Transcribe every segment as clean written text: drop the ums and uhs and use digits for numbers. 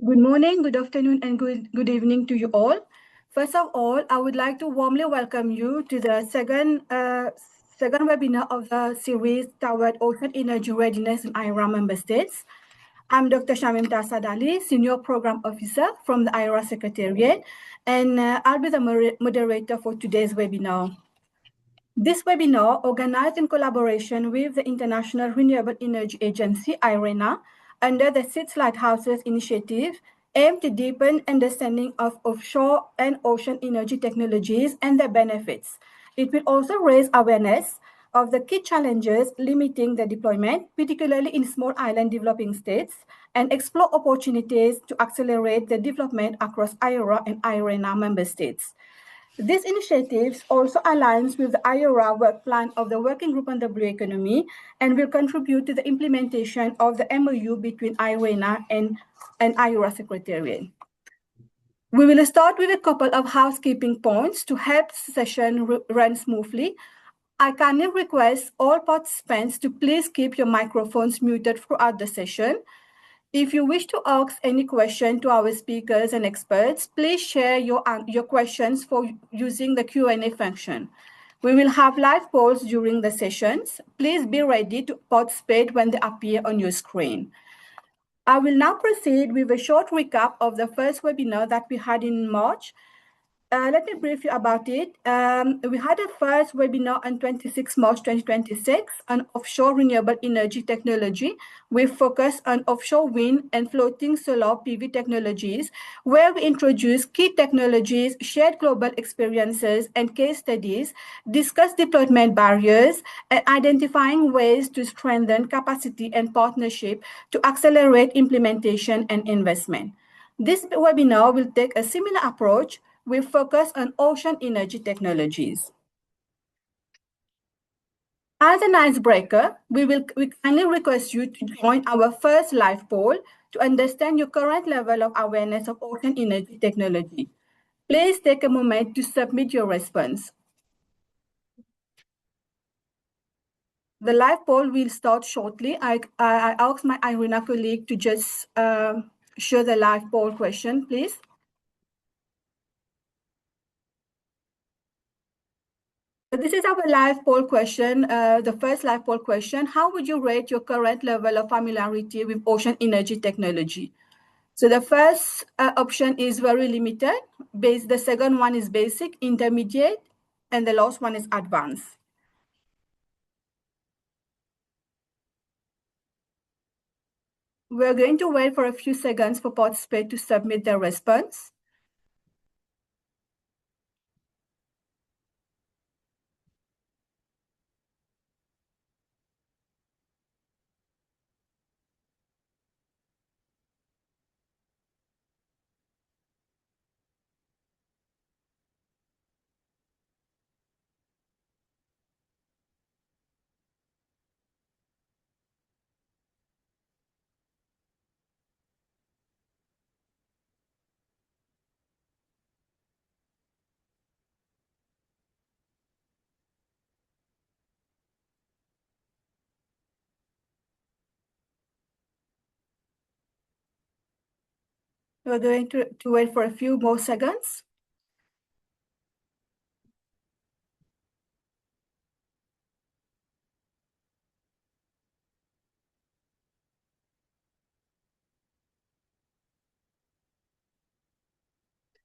Good morning, good afternoon, and good evening to you all. First of all, I would like to warmly welcome you to the second webinar of the series Toward Ocean Energy Readiness in IRA member states. I'm Dr. Shamim Tasadali, Senior Program Officer from the IRA Secretariat, and I'll be the moderator for today's webinar. This webinar, organized in collaboration with the International Renewable Energy Agency, IRENA, under the Six Lighthouses Initiative, aims to deepen understanding of offshore and ocean energy technologies and their benefits. It will also raise awareness of the key challenges limiting the deployment, particularly in small island developing states, and explore opportunities to accelerate the development across IRA and IRENA member states. This initiative also aligns with the IRA work plan of the Working Group on the Blue Economy and will contribute to the implementation of the MOU between IRENA and IRA Secretariat. We will start with a couple of housekeeping points to help the session run smoothly. I kindly request all participants to please keep your microphones muted throughout the session. If you wish to ask any question to our speakers and experts, please share your questions using the Q&A function. We will have live polls during the sessions. Please be ready to participate when they appear on your screen. I will now proceed with a short recap of the first webinar that we had in March. Let me brief you about it. We had a first webinar on 26 March 2026 on offshore renewable energy technology. We focus on offshore wind and floating solar PV technologies, where we introduce key technologies, shared global experiences and case studies, discuss deployment barriers, and identifying ways to strengthen capacity and partnership to accelerate implementation and investment. This webinar will take a similar approach. We focus on ocean energy technologies. As an icebreaker, we kindly request you to join our first live poll to understand your current level of awareness of ocean energy technology. Please take a moment to submit your response. The live poll will start shortly. I ask my IRENA colleague to just show the live poll question, please. This is our live poll question, the first live poll question. How would you rate your current level of familiarity with ocean energy technology? So the first option is very limited. The second one is basic, intermediate, and the last one is advanced. We're going to wait for a few seconds for participants to submit their response. We're going to wait for a few more seconds.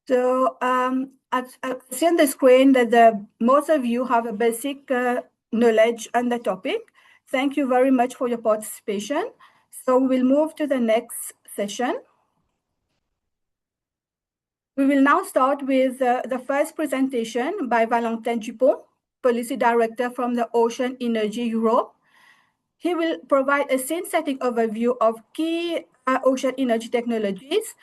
So I see on the screen that most of you have a basic knowledge on the topic. Thank you very much for your participation. So we'll move to the next session. We will now start with the first presentation by Valentin Dupont, Policy Director from the Ocean Energy Europe. He will provide a scene-setting overview of key ocean energy technologies,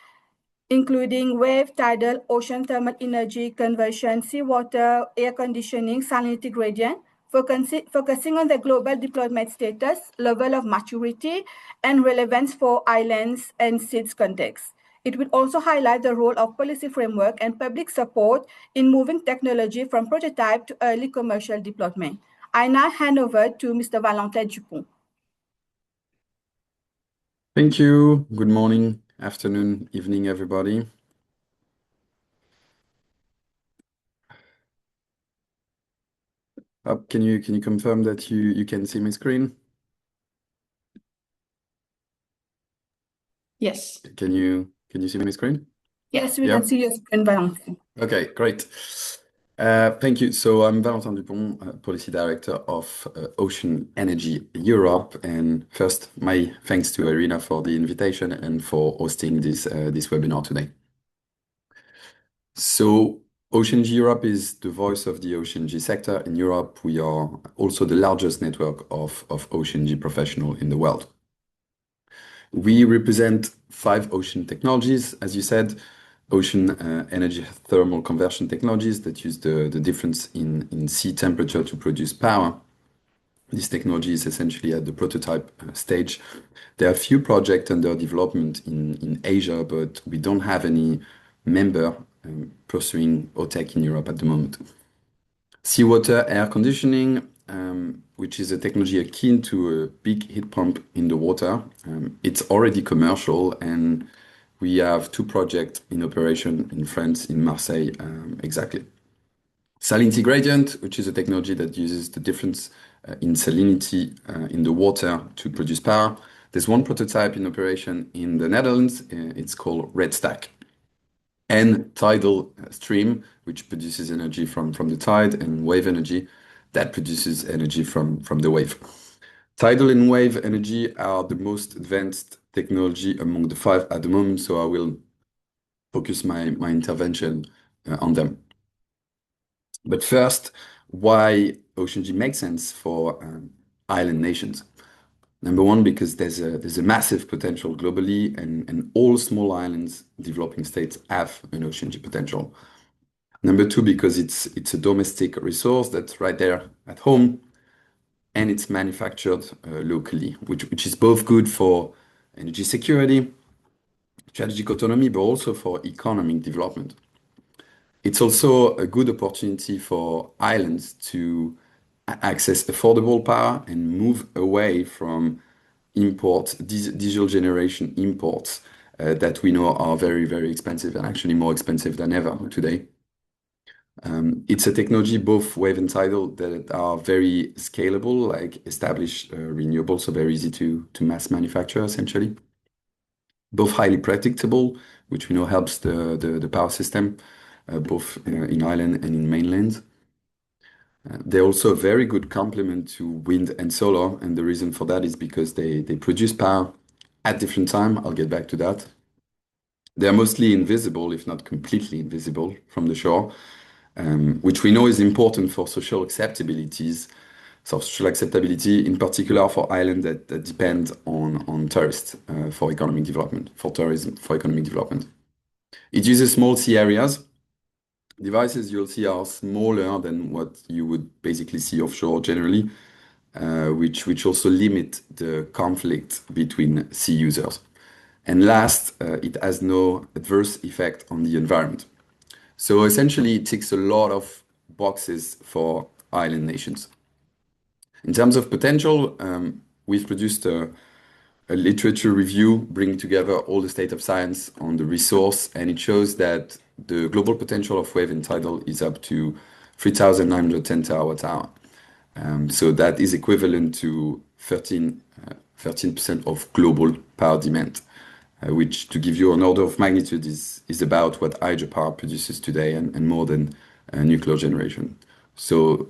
including wave, tidal, ocean thermal energy conversion, seawater, air conditioning, salinity gradient, focusing on the global deployment status, level of maturity, and relevance for islands and SIDS context. It will also highlight the role of policy framework and public support in moving technology from prototype to early commercial deployment. I now hand over to Mr. Valentin Dupont. Thank you. Good morning. Afternoon, evening, everybody. Can you confirm that you can see my screen? Yes. Can you see my screen? Yes, we Yeah. can see your screen, Valentin. Okay, great. Thank you. So I'm Valentin Dupont, Policy Director of Ocean Energy Europe. And first, my thanks to Irina for the invitation and for hosting this webinar today. So OceanG Europe is the voice of the OceanG sector in Europe. We are also the largest network of OceanG professionals in the world. We represent 5 ocean technologies, as you said, ocean energy thermal conversion technologies that use the difference in sea temperature to produce power. This technology is essentially at the prototype stage. There are few projects under development in Asia, but we don't have any member pursuing OTEC in Europe at the moment. Seawater air conditioning, which is a technology akin to a big heat pump in the water. It's already commercial, and we have 2 projects in operation in France, in Marseille, exactly. Salinity gradient, which is a technology that uses the difference in salinity in the water to produce power. There's 1 prototype in operation in the Netherlands. It's called Redstack. And tidal stream, which produces energy from the tide, and wave energy that produces energy from the wave. Tidal and wave energy are the most advanced technology among the 5 at the moment, so I will focus my intervention on them. But first, why OceanG makes sense for island nations? Number 1, because there's a massive potential globally, and all small islands, developing states have an OceanG potential. Number 2, because it's a domestic resource that's right there at home, and it's manufactured locally, which is both good for energy security, strategic autonomy, but also for economic development. It's also a good opportunity for islands to access affordable power and move away from diesel generation imports that we know are very, very expensive, and actually more expensive than ever today. It's a technology, both wave and tidal, that are very scalable, like established renewable, so very easy to mass manufacture, essentially. Both highly predictable, which we know helps the power system, both in island and in mainland. They're also a very good complement to wind and solar, and the reason for that is because they produce power at different time. I'll get back to that. They're mostly invisible, if not completely invisible, from the shore, which we know is important for social acceptabilities. So social acceptability, in particular for islands that depend on tourists for economic development, for tourism, for economic development. It uses small sea areas. Devices you'll see are smaller than what you would basically see offshore generally, which also limit the conflict between sea users. And last, it has no adverse effect on the environment. So essentially, it ticks a lot of boxes for island nations. In terms of potential, we've produced a literature review bringing together all the state of science on the resource, and it shows that the global potential of wave and tidal is up to 3,910 terawatt-hour. So that is equivalent to 13% of global power demand, which, to give you an order of magnitude, is about what hydropower produces today, and more than nuclear generation. So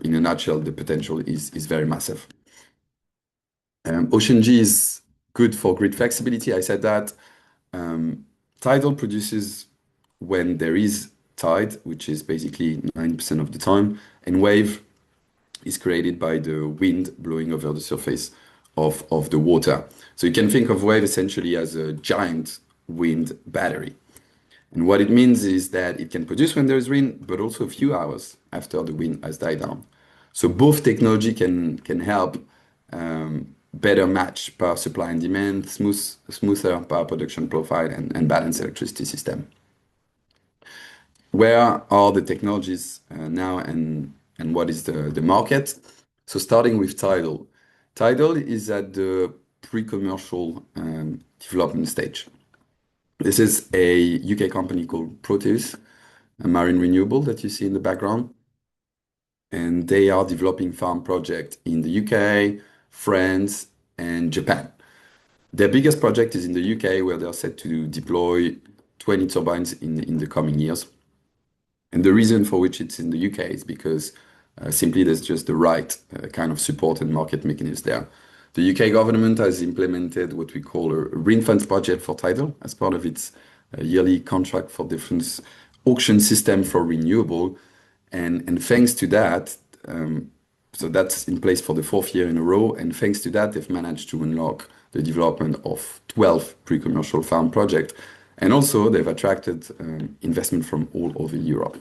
in a nutshell, the potential is very massive. OceanG is good for grid flexibility. I said that. Tidal produces when there is tide, which is basically 90% of the time, and wave is created by the wind blowing over the surface of the water. So you can think of wave essentially as a giant wind battery. And what it means is that it can produce when there's wind, but also a few hours after the wind has died down. So both technology can help better match power supply and demand, smoother power production profile, and balance electricity system. Where are the technologies now, and what is the market? So starting with tidal. Tidal is at the pre-commercial development stage. This is a UK company called Proteus, a marine renewable that you see in the background. And they are developing farm project in the UK, France, and Japan. Their biggest project is in the UK, where they're set to deploy 20 turbines in the coming years. And the reason for which it's in the UK is because simply there's just the right kind of support and market mechanisms there. The UK government has implemented what we call a ring-fence budget for tidal as part of its yearly contract for difference auction system for renewable. And thanks to that, so that's in place for the fourth year in a row. And thanks to that, they've managed to unlock the development of 12 pre-commercial farm projects. And also, they've attracted investment from all over Europe.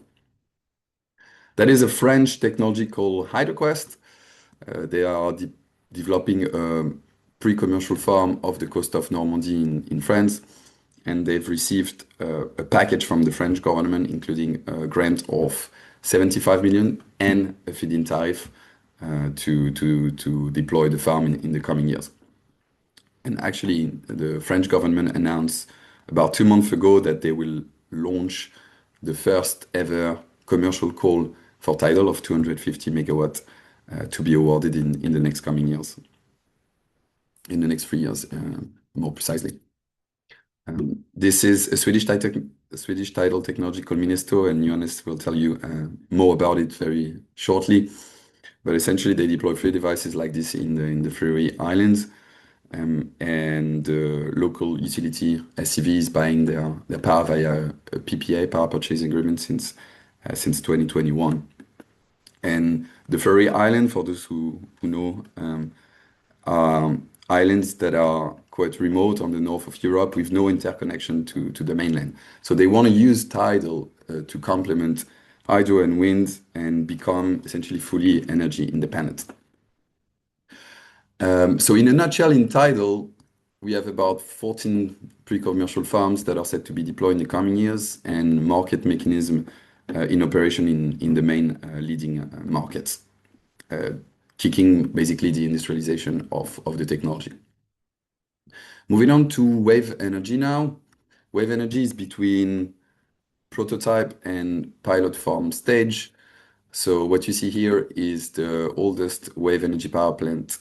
That is a French technology called HydroQuest. They are developing a pre-commercial farm off the coast of Normandy in France. And they've received a package from the French government, including a grant of 75 million and a feed-in tariff to deploy the farm in the coming years. And actually, the French government announced about 2 months ago that they will launch the first ever commercial call for tidal of 250 megawatts to be awarded in the next coming years, in the next 3 years, more precisely. This is a Swedish tidal technology called Minesto, and Johannes will tell you more about it very shortly. But essentially, they deploy 3 devices like this in the Faroe Islands, and the local utility SCV is buying their power via a PPA, power purchase agreement, since 2021. And the Faroe Islands, for those who know, are islands that are quite remote on the north of Europe with no interconnection to the mainland. So they want to use tidal to complement hydro and wind and become essentially fully energy independent. So in a nutshell, in tidal, we have about 14 pre-commercial farms that are set to be deployed in the coming years, and market mechanism in operation in the main leading markets, kicking basically the industrialization of the technology. Moving on to wave energy now. Wave energy is between prototype and pilot farm stage. So what you see here is the oldest wave energy power plant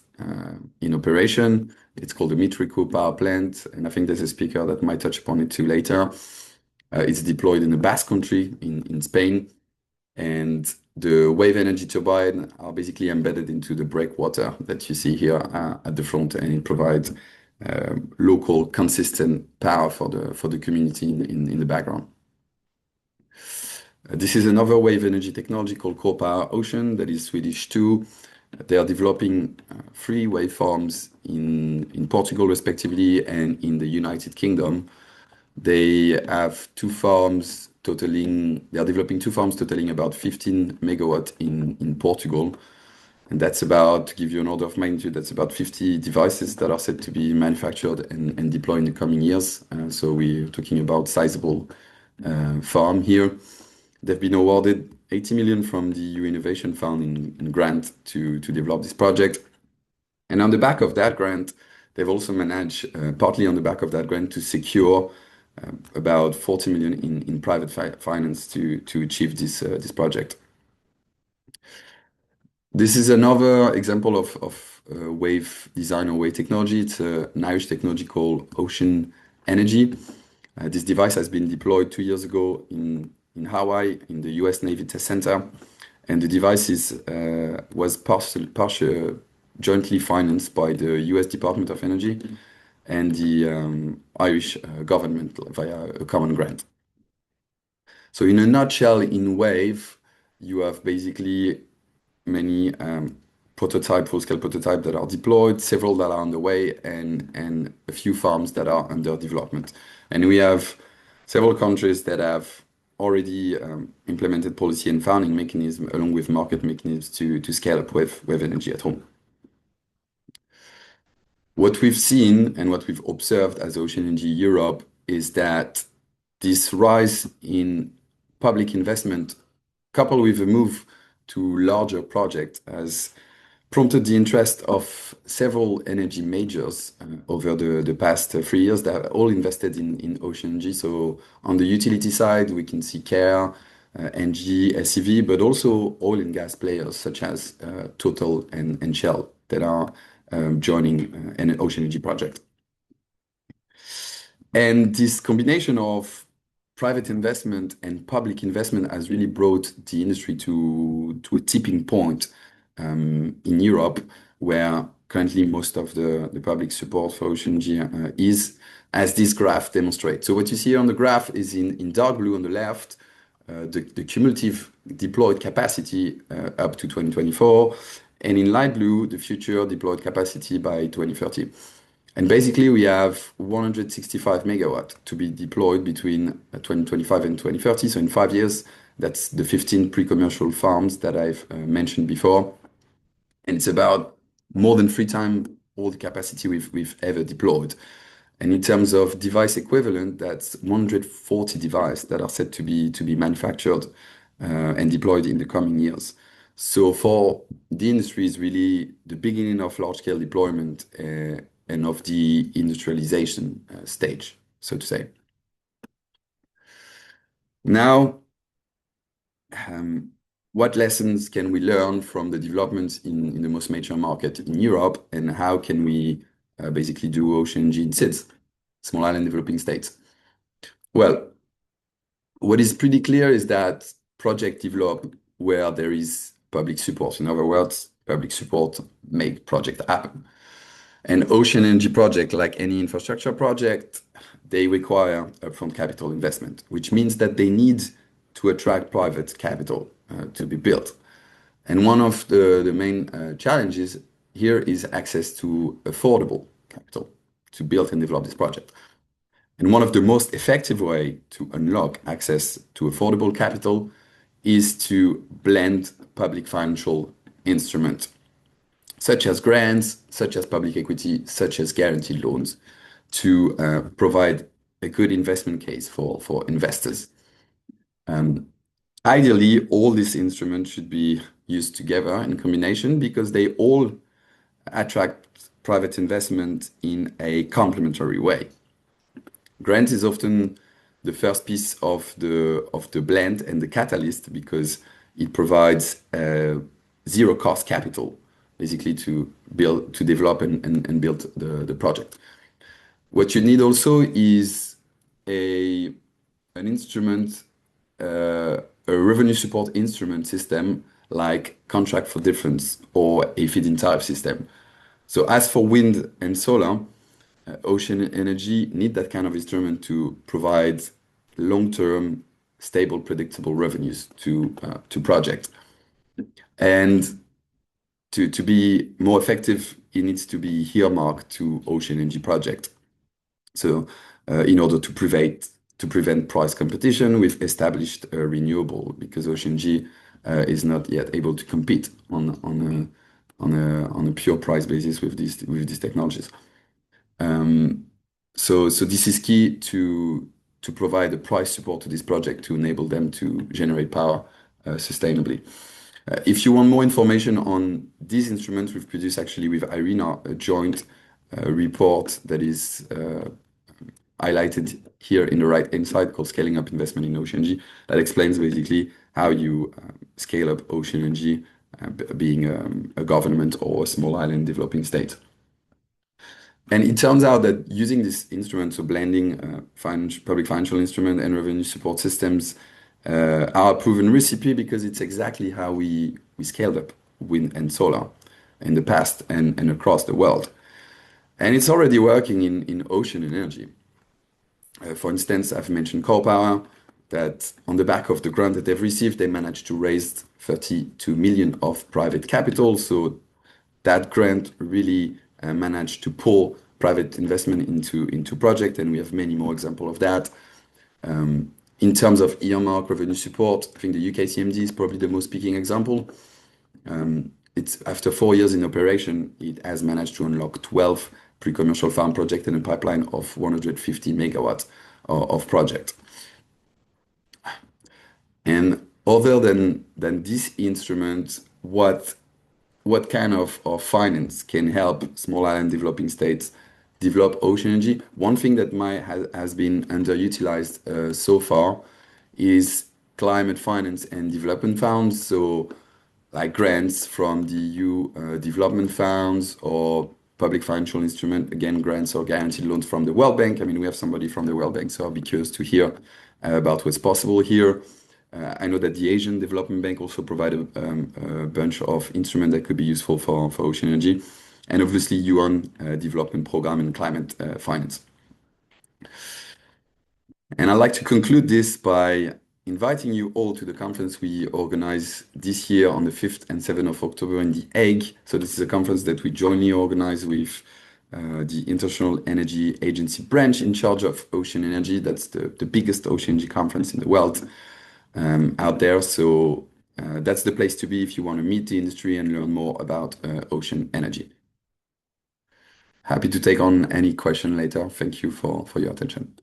in operation. It's called the Mitrico power plant, and I think there's a speaker that might touch upon it too later. It's deployed in the Basque Country in Spain, and the wave energy turbine are basically embedded into the breakwater that you see here at the front, and it provides local, consistent power for the community in the background. This is another wave energy technology called Core Power Ocean that is Swedish too. They are developing 3 wave farms in Portugal, respectively, and in the United Kingdom. They have 2 farms totaling, they are developing 2 farms totaling about 15 megawatts in Portugal. And that's about, to give you an order of magnitude, that's about 50 devices that are set to be manufactured and deployed in the coming years. So we're talking about sizable farm here. They've been awarded 80 million from the EU Innovation Fund in grant to develop this project. And on the back of that grant, they've also managed, partly on the back of that grant, to secure about 40 million in private finance to achieve this project. This is another example of wave design or wave technology. It's an Irish technology called Ocean Energy. This device has been deployed 2 years ago in Hawaii, in the US Navy Test Center. And the device was partially jointly financed by the US Department of Energy and the Irish government via a common grant. So in a nutshell, in wave, you have basically many full-scale prototypes that are deployed, several that are on the way, and a few farms that are under development. And we have several countries that have already implemented policy and funding mechanism along with market mechanisms to scale up wave energy at home. What we've seen and what we've observed as Ocean Energy Europe is that this rise in public investment, coupled with a move to larger projects, has prompted the interest of several energy majors over the past 3 years that are all invested in ocean energy. So on the utility side, we can see CARE, NG, SEV, but also oil and gas players such as Total and Shell that are joining an ocean energy project. And this combination of private investment and public investment has really brought the industry to a tipping point in Europe, where currently most of the public support for ocean energy is, as this graph demonstrates. So what you see on the graph is in dark blue on the left, the cumulative deployed capacity up to 2024, and in light blue, the future deployed capacity by 2030. And basically, we have 165 megawatt to be deployed between 2025 and 2030. So in 5 years, that's the 15 pre-commercial farms that I've mentioned before. And it's about more than 3 times all the capacity we've ever deployed. And in terms of device equivalent, that's 140 devices that are set to be manufactured and deployed in the coming years. So for the industry, is really the beginning of large-scale deployment and of the industrialization stage, so to say. Now, what lessons can we learn from the developments in the most major market in Europe, and how can we basically do ocean energy in SIDS, small island developing states? Well, what is pretty clear is that project develop where there is public support. In other words, public support make project happen. An ocean energy project, like any infrastructure project, they require upfront capital investment, which means that they need to attract private capital to be built. And one of the main challenges here is access to affordable capital to build and develop this project. And one of the most effective way to unlock access to affordable capital is to blend public financial instruments, such as grants, such as public equity, such as guaranteed loans, to provide a good investment case for investors. Ideally, all these instruments should be used together in combination because they all attract private investment in a complementary way. Grant is often the first piece of the blend and the catalyst because it provides zero cost capital, basically to develop and build the project. What you need also is an instrument, a revenue support instrument system like contract for difference or a feed-in tariff system. So as for wind and solar, ocean energy need that kind of instrument to provide long-term, stable, predictable revenues to projects. And to be more effective, it needs to be earmarked to ocean energy project. So in order to prevent price competition with established renewable, because ocean energy is not yet able to compete on a pure price basis with these technologies. So this is key to provide a price support to this project to enable them to generate power sustainably. If you want more information on these instruments, we've produced actually with IRENA a joint report that is highlighted here in the right-hand side called Scaling Up Investment in Ocean Energy that explains basically how you scale up ocean energy being a government or a small island developing state. And it turns out that using this instrument, so blending public financial instrument and revenue support systems are a proven recipe because it's exactly how we scaled up wind and solar in the past and across the world. And it's already working in ocean energy. For instance, I've mentioned Core Power, that on the back of the grant that they've received, they managed to raise 32 million of private capital. So that grant really managed to pull private investment into project, and we have many more examples of that. In terms of earmark revenue support, I think the UK CMD is probably the most speaking example. It's after 4 years in operation, it has managed to unlock 12 pre-commercial farm projects and a pipeline of 150 megawatts of project. And other than this instrument, what what kind of finance can help small island developing states develop ocean energy. One thing that has been underutilized so far is climate finance and development funds. So like grants from the EU development funds or public financial instrument, again, grants or guaranteed loans from the World Bank. I mean, we have somebody from the World Bank, so I'll be curious to hear about what's possible here. I know that the Asian Development Bank also provide a bunch of instruments that could be useful for ocean energy. And obviously, UN development program and climate finance. And I'd like to conclude this by inviting you all to the conference we organize this year on the 5th and 7th of October in The Hague. So this is a conference that we jointly organize with the International Energy Agency branch in charge of ocean energy. That's the biggest ocean energy conference in the world out there. So that's the place to be if you want to meet the industry and learn more about ocean energy. Happy to take on any question later. Thank you for your attention.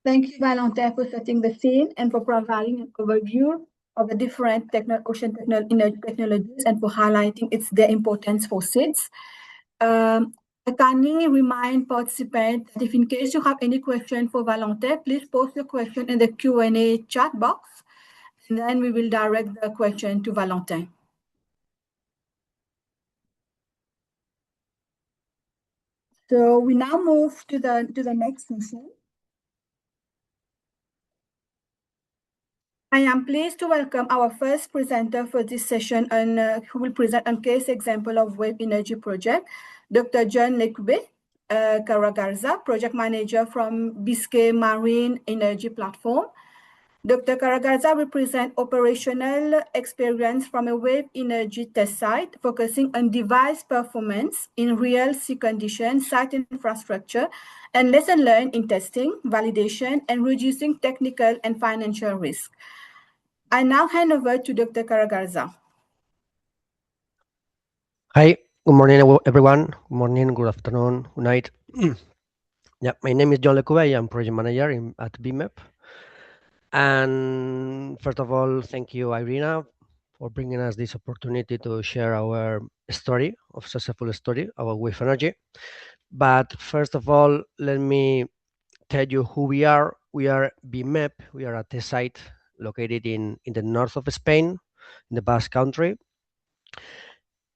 Thank you, Valentin, for setting the scene and for providing an overview of the different ocean technologies and for highlighting their importance for SIDS. I kindly remind participants that if in case you have any question for Valentin, please post your question in the Q&A chat box, and then we will direct the question to Valentin. So we now move to the next session. I am pleased to welcome our first presenter for this session, and who will present a case example of wave energy project, Dr. John Lekube Karagarza, project manager from Biscay Marine Energy Platform. Dr. Karagarza will present operational experience from a wave energy test site, focusing on device performance in real sea conditions, site infrastructure, and lesson learned in testing, validation, and reducing technical and financial risk. I now hand over to Dr. Karagarza. Hi, good morning, everyone. Good morning, good afternoon, good night. Yeah, my name is John Lekube. I'm project manager at BMEP. And first of all, thank you, Irina, for bringing us this opportunity to share our successful story about wave energy. But first of all, let me tell you who we are. We are BMEP. We are a test site located in the north of Spain, in the Basque Country.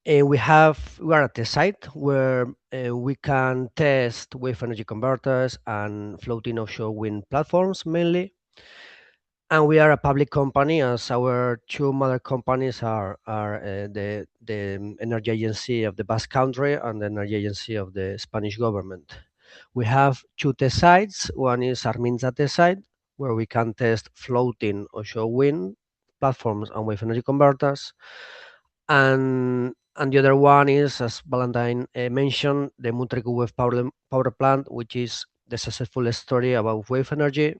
And we are at a site where we can test wave energy converters and floating offshore wind platforms mainly. And we are a public company, as our two mother companies are the Energy Agency of the Basque Country and the Energy Agency of the Spanish government. We have two test sites. One is Arminza test site, where we can test floating offshore wind platforms and wave energy converters. And the other one is, as Valentin mentioned, the Montreco Wave Power Plant, which is the successful story about wave energy.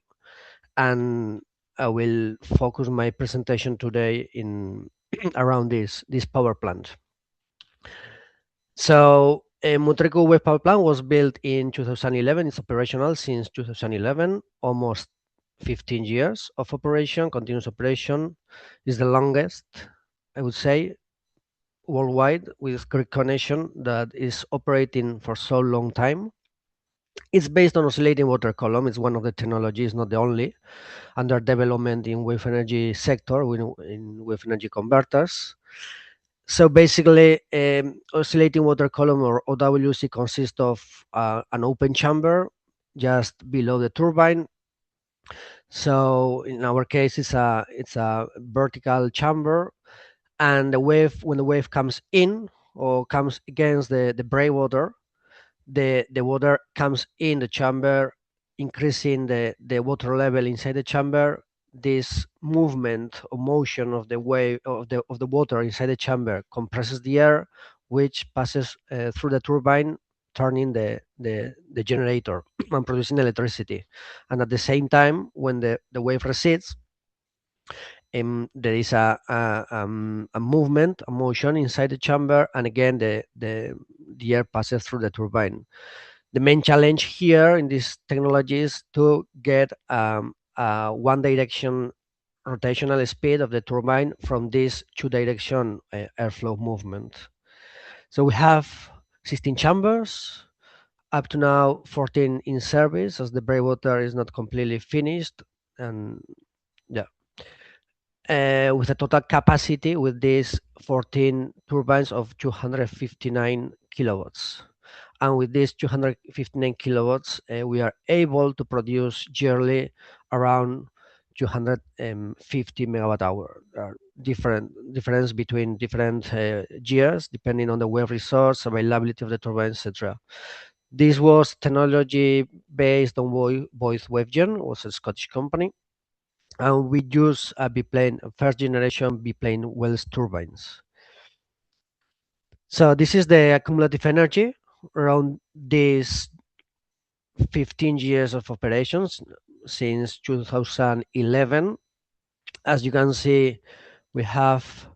And I will focus my presentation today in around this power plant. So Montreco Wave Power Plant was built in 2011. It's operational since 2011, almost 15 years of operation, continuous operation. Is the longest, I would say, worldwide, with grid connection that is operating for so long time. It's based on oscillating water column. It's one of the technologies, not the only, under development in wave energy sector, in wave energy converters. So basically, oscillating water column, or OWC, consists of an open chamber just below the turbine. So in our case, it's a vertical chamber, and when the wave comes in or comes against the breakwater, the water comes in the chamber, increasing the water level inside the chamber. This movement or motion of the wave of the water inside the chamber compresses the air, which passes through the turbine, turning the generator and producing electricity. And at the same time, when the wave recedes, there is a movement, a motion inside the chamber, and again the air passes through the turbine. The main challenge here in this technology is to get a one direction rotational speed of the turbine from this two-direction airflow movement. So we have 16 chambers, up to now 14 in service, as the breakwater is not completely finished, and yeah, with a total capacity with these 14 turbines of 259 kilowatts. And with these 259 kilowatts, we are able to produce yearly around 250 megawatt hour. There are difference between different years depending on the wave resource, availability of the turbine, etc. This was technology based on Voith Wavegen, was a Scottish company, and we use a biplane, first generation biplane Wells turbines. So this is the cumulative energy around these 15 years of operations since 2011. As you can see, we have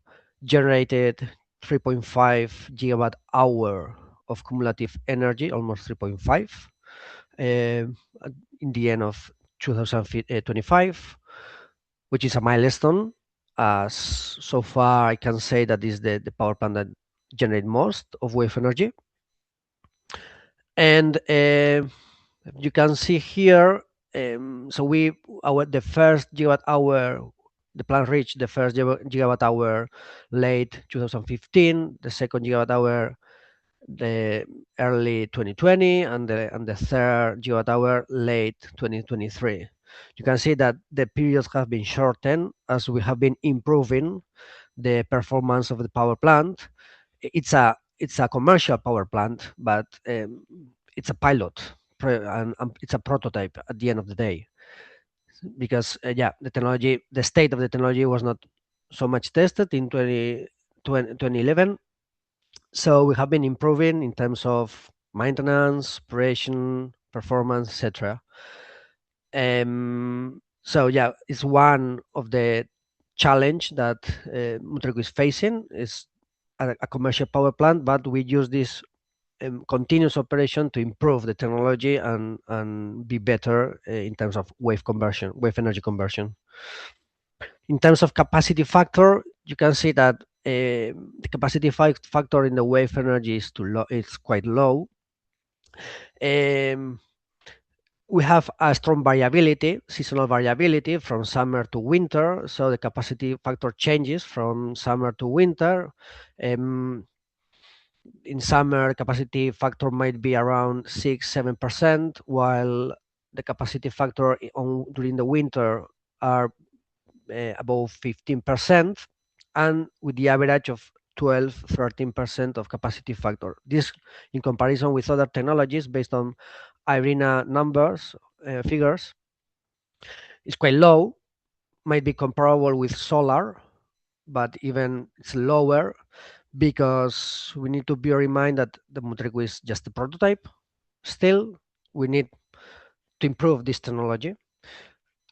generated 3.5 gigawatt hour of cumulative energy, almost 3.5, in the end of 2025, which is a milestone. As so far, I can say that is the power plant that generate most of wave energy. And you can see here, so the first gigawatt hour, the plant reached the first gigawatt hour late 2015, the second gigawatt hour the early 2020, and the third gigawatt hour late 2023. You can see that the periods have been shortened as we have been improving the performance of the power plant. It's a commercial power plant, but it's a pilot and it's a prototype at the end of the day, because the state of the technology was not so much tested in 2011. So we have been improving in terms of maintenance, operation, performance, etc. So yeah, it's one of the challenge that Mutriku is facing, is a commercial power plant, but we use this continuous operation to improve the technology and be better in terms of wave energy conversion. In terms of capacity factor, you can see that the capacity factor in the wave energy is too low. It's quite low. We have a strong variability, seasonal variability from summer to winter. So the capacity factor changes from summer to winter. In summer, capacity factor might be around 6-7%, while the capacity factor during the winter are above 15%, and with the average of 12-13% of capacity factor. This, in comparison with other technologies based on IRENA figures, is quite low. Might be comparable with solar, but even it's lower, because we need to bear in mind that the Mutriku is just a prototype. Still, we need to improve this technology.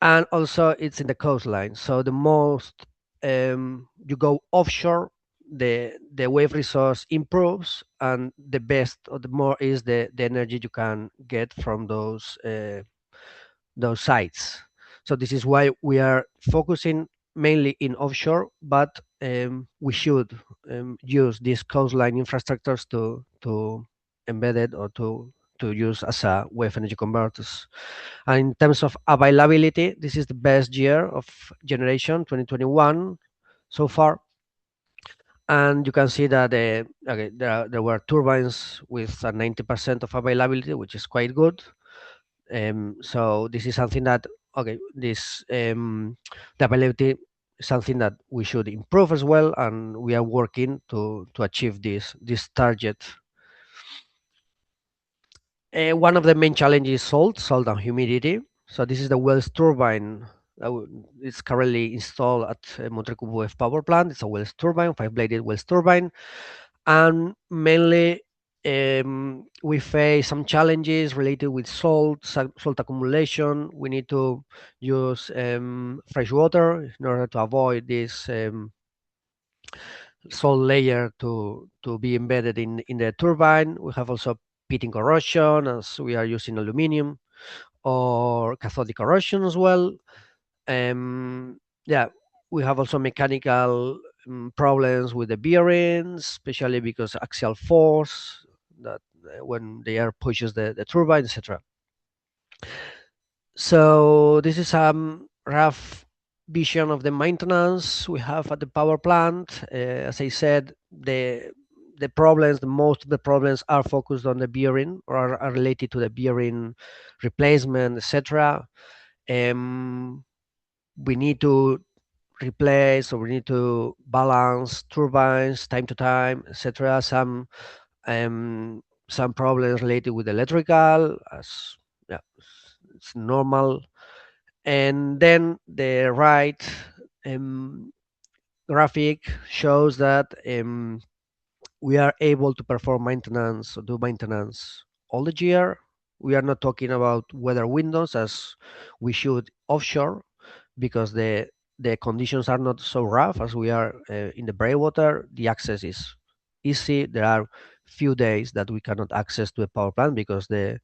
And also it's in the coastline. So the most you go offshore, the wave resource improves, and the best or the more is the energy you can get from those sites. So this is why we are focusing mainly in offshore, but we should use these coastline infrastructures to embed it or to use as a wave energy converters. And in terms of availability, this is the best year of generation, 2021 so far. And you can see that there were turbines with a 90% of availability, which is quite good. So this is something that the availability is something that we should improve as well, and we are working to achieve this target. One of the main challenges is salt and humidity. So this is the Wells turbine. It's currently installed at Montrecu Wave Power Plant. It's a Wells turbine, 5-bladed Wells turbine, and mainly we face some challenges related with salt accumulation. We need to use fresh water in order to avoid this salt layer to be embedded in the turbine. We have also pitting corrosion, as we are using aluminium, or cathodic corrosion as well. yeah, we have also mechanical problems with the bearings, especially because axial force that when the air pushes the turbine, etc. So this is a rough vision of the maintenance we have at the power plant. As I said, the problems, the most of the problems are focused on the bearing or are related to the bearing replacement, etc. We need to replace or we need to balance turbines time to time, etc. Some problems related with electrical, as yeah, it's normal. And then the right um, graphic shows that we are able to perform maintenance or do maintenance all the year. We are not talking about weather windows as we should offshore because the conditions are not so rough as we are in the breakwater. The access is easy. There are few days that we cannot access to a power plant because a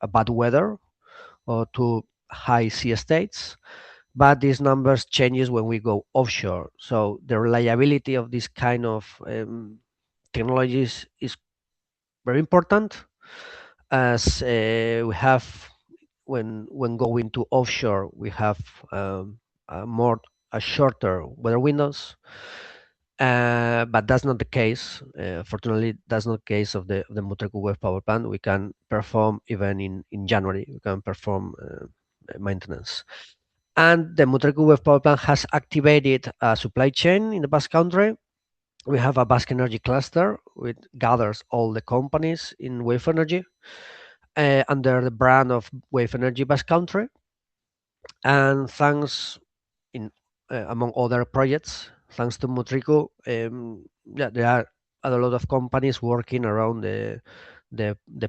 bad weather or too high sea states. But these numbers changes when we go offshore. So the reliability of this kind of technologies is very important as we have when going to offshore we have more a shorter weather windows, but that's not the case. Fortunately, that's not the case of the Mutriku wave power plant. We can perform even in January. We can perform maintenance. And the Mutriku wave power plant has activated a supply chain in the Basque Country. We have a Basque Energy cluster which gathers all the companies in wave energy under the brand of Wave Energy Basque Country. And thanks in among other projects, thanks to Mutriku, yeah, there are a lot of companies working around the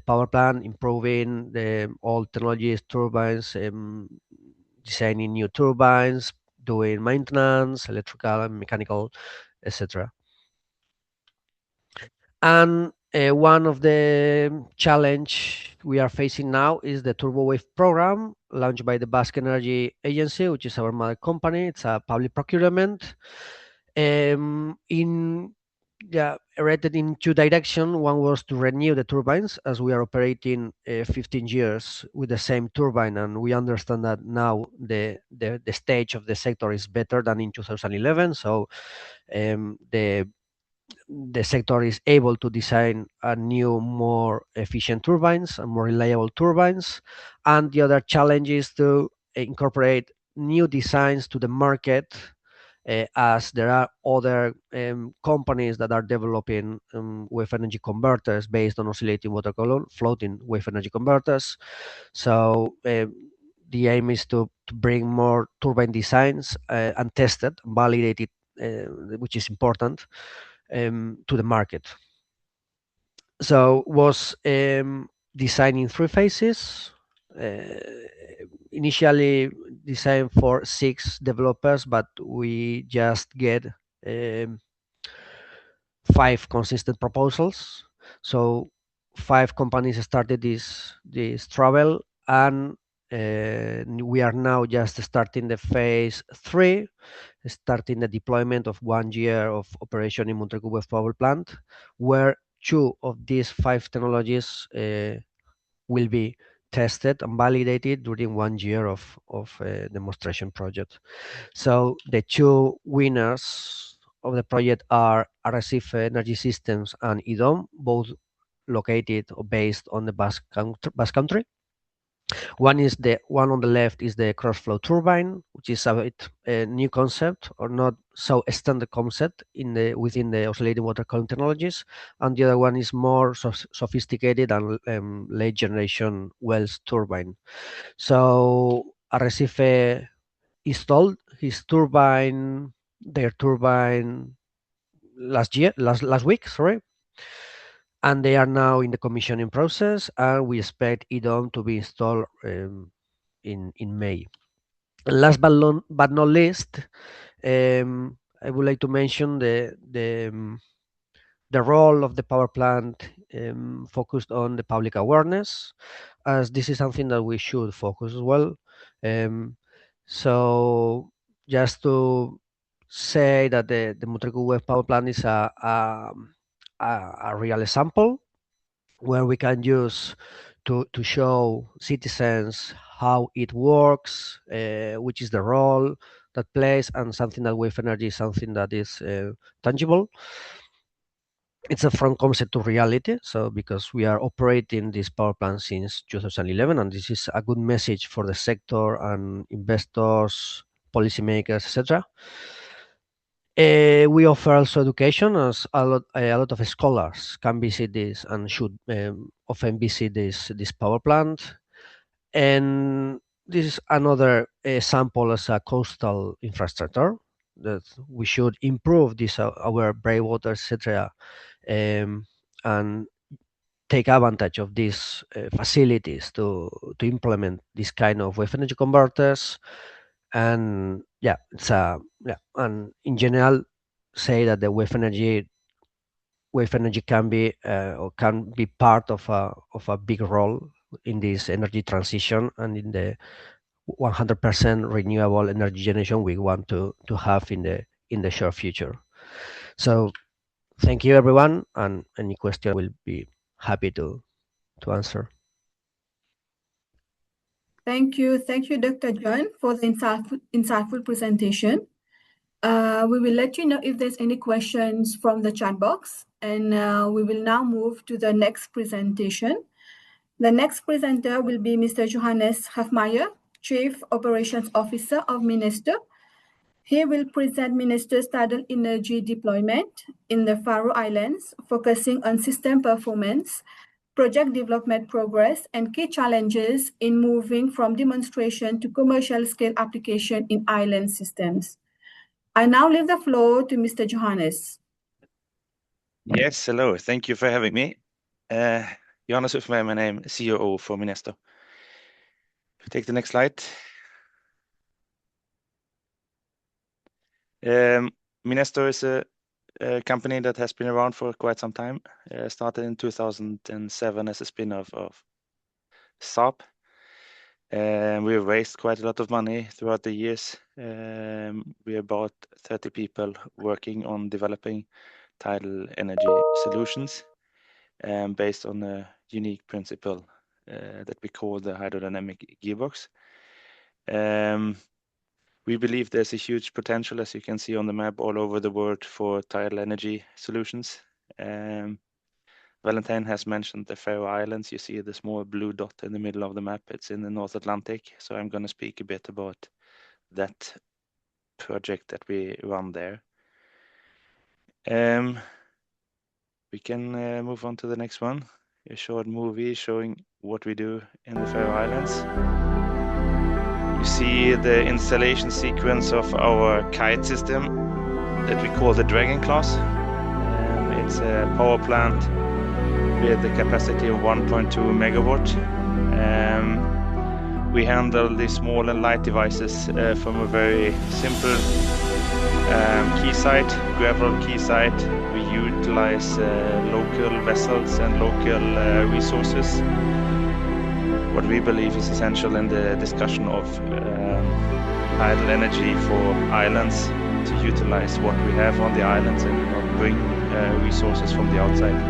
power plant, improving the old technologies, turbines, designing new turbines, doing maintenance, electrical and mechanical, etc. And one of the challenge we are facing now is the Turbo Wave program launched by the Basque Energy Agency, which is our mother company. It's a public procurement. In yeah, rated in two directions. One was to renew the turbines, as we are operating 15 years with the same turbine, and we understand that now the stage of the sector is better than in 2011. So the sector is able to design a new, more efficient turbines and more reliable turbines. And the other challenge is to incorporate new designs to the market, as there are other companies that are developing wave energy converters based on oscillating water column, floating wave energy converters. So the aim is to bring more turbine designs and tested, validated, which is important, to the market. So was designed in three phases. Uh, Initially designed for 6 developers, but we just get um, 5 consistent proposals. So 5 companies started this travel, and we are now just starting the phase 3, starting the deployment of 1 year of operation in Monterrey Wave Power Plant, where 2 of these 5 technologies will be tested and validated during 1 year of demonstration project. So the 2 winners of the project are Arrecife Energy Systems and IDOM, both located or based on the Basque Country. One on the left is the cross-flow turbine, which is a bit a new concept or not so standard concept within the oscillating water column technologies, and the other one is more sophisticated and late generation Wells turbine. So Arrecife installed their turbine last week, sorry, and they are now in the commissioning process, and we expect IDOM to be installed in May. And last but not least, I would like to mention the role of the power plant focused on the public awareness, as this is something that we should focus as well. Um, So just to say that the Montreco Wave Power Plant is a real example where we can use to show citizens how it works, which is the role that plays, and something that wave energy is something that is tangible. It's a from concept to reality. So because we are operating this power plant since 2011, and this is a good message for the sector and investors, policymakers, etc. We offer also education, as a lot of scholars can visit this and should often visit this power plant. And this is another example as a coastal infrastructure that we should improve this our breakwaters, etc., and take advantage of these facilities to implement this kind of wave energy converters. And yeah, and in general, say that the wave energy can be or can be part of a big role in this energy transition and in the 100% renewable energy generation we want to have in the short future. So thank you everyone, and any question will be happy to answer. Thank you, Dr. John, for the insightful presentation. We will let you know if there's any questions from the chat box, and we will now move to the next presentation. The next presenter will be Mr. Johannes Hafmeyer, Chief Operations Officer of Minister. He will present Minister's tidal energy deployment in the Faroe Islands, focusing on system performance, project development progress, and key challenges in moving from demonstration to commercial scale application in island systems. I now leave the floor to Mr. Johannes. Yes, hello. Thank you for having me. Johannes Hafmeyer, my name, COO for Minister. If you take the next slide. Minister is a company that has been around for quite some time. Started in 2007 as a spin-off of Saab. We have raised quite a lot of money throughout the years. We are about 30 people working on developing tidal energy solutions based on a unique principle that we call the hydrodynamic gearbox. We believe there's a huge potential, as you can see on the map, all over the world for tidal energy solutions. Valentine has mentioned the Faroe Islands. You see the small blue dot in the middle of the map. It's in the North Atlantic. So I'm going to speak a bit about that project that we run there. We can move on to the next one. A short movie showing what we do in the Faroe Islands. You see the installation sequence of our kite system that we call the Dragon class. It's a power plant with the capacity of 1.2 megawatt. We handle the small and light devices from a very simple quayside, gravel quayside. We utilize local vessels and local resources. What we believe is essential in the discussion of tidal energy for islands, to utilize what we have on the islands and not bring resources from the outside.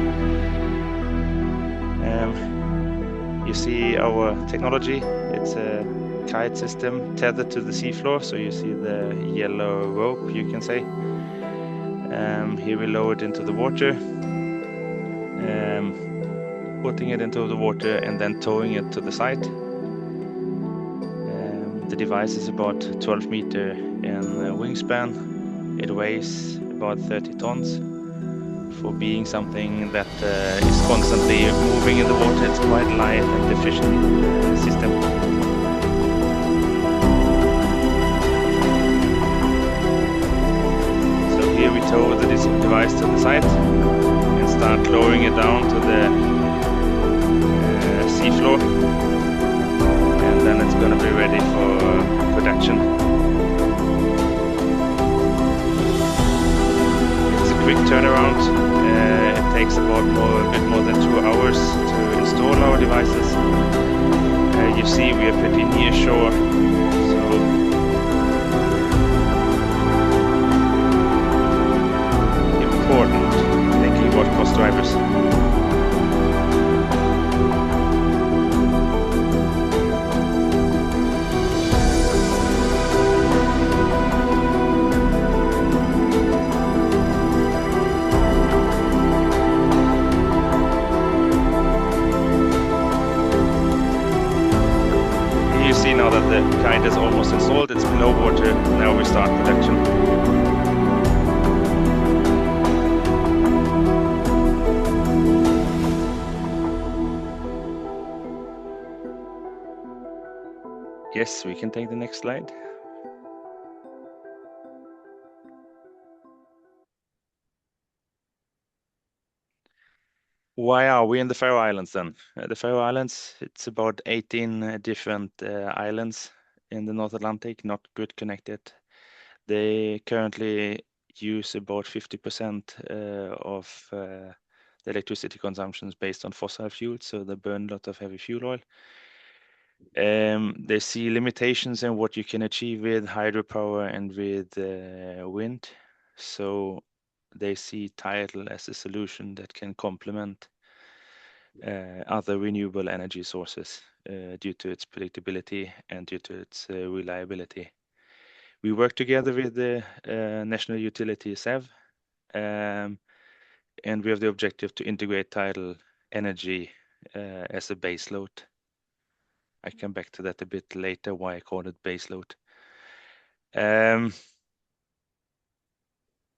You see our technology. It's a kite system tethered to the seafloor, so you see the yellow rope, you can say. Here we lower it into the water, putting it into the water and then towing it to the site. The device is about 12 meters in wingspan. It weighs about 30 tons. For being something that is constantly moving in the water, it's quite light and efficient system. So here we tow the device to the site and start lowering it down to the seafloor, and then it's going to be ready for production. It's a quick turnaround. It takes about a bit more than 2 hours to install our devices. You see we are pretty near shore, so Now we start production. Yes, we can take the next slide. Why are we in the Faroe Islands then? The Faroe Islands, it's about 18 different islands in the North Atlantic, not grid connected. They currently use about 50% of the electricity consumptions based on fossil fuels, so they burn a lot of heavy fuel oil. They see limitations in what you can achieve with hydropower and with wind, so they see tidal as a solution that can complement other renewable energy sources due to its predictability and due to its reliability. We work together with the national utility SEV, and we have the objective to integrate tidal energy as a base load. I come back to that a bit later, why I call it base load.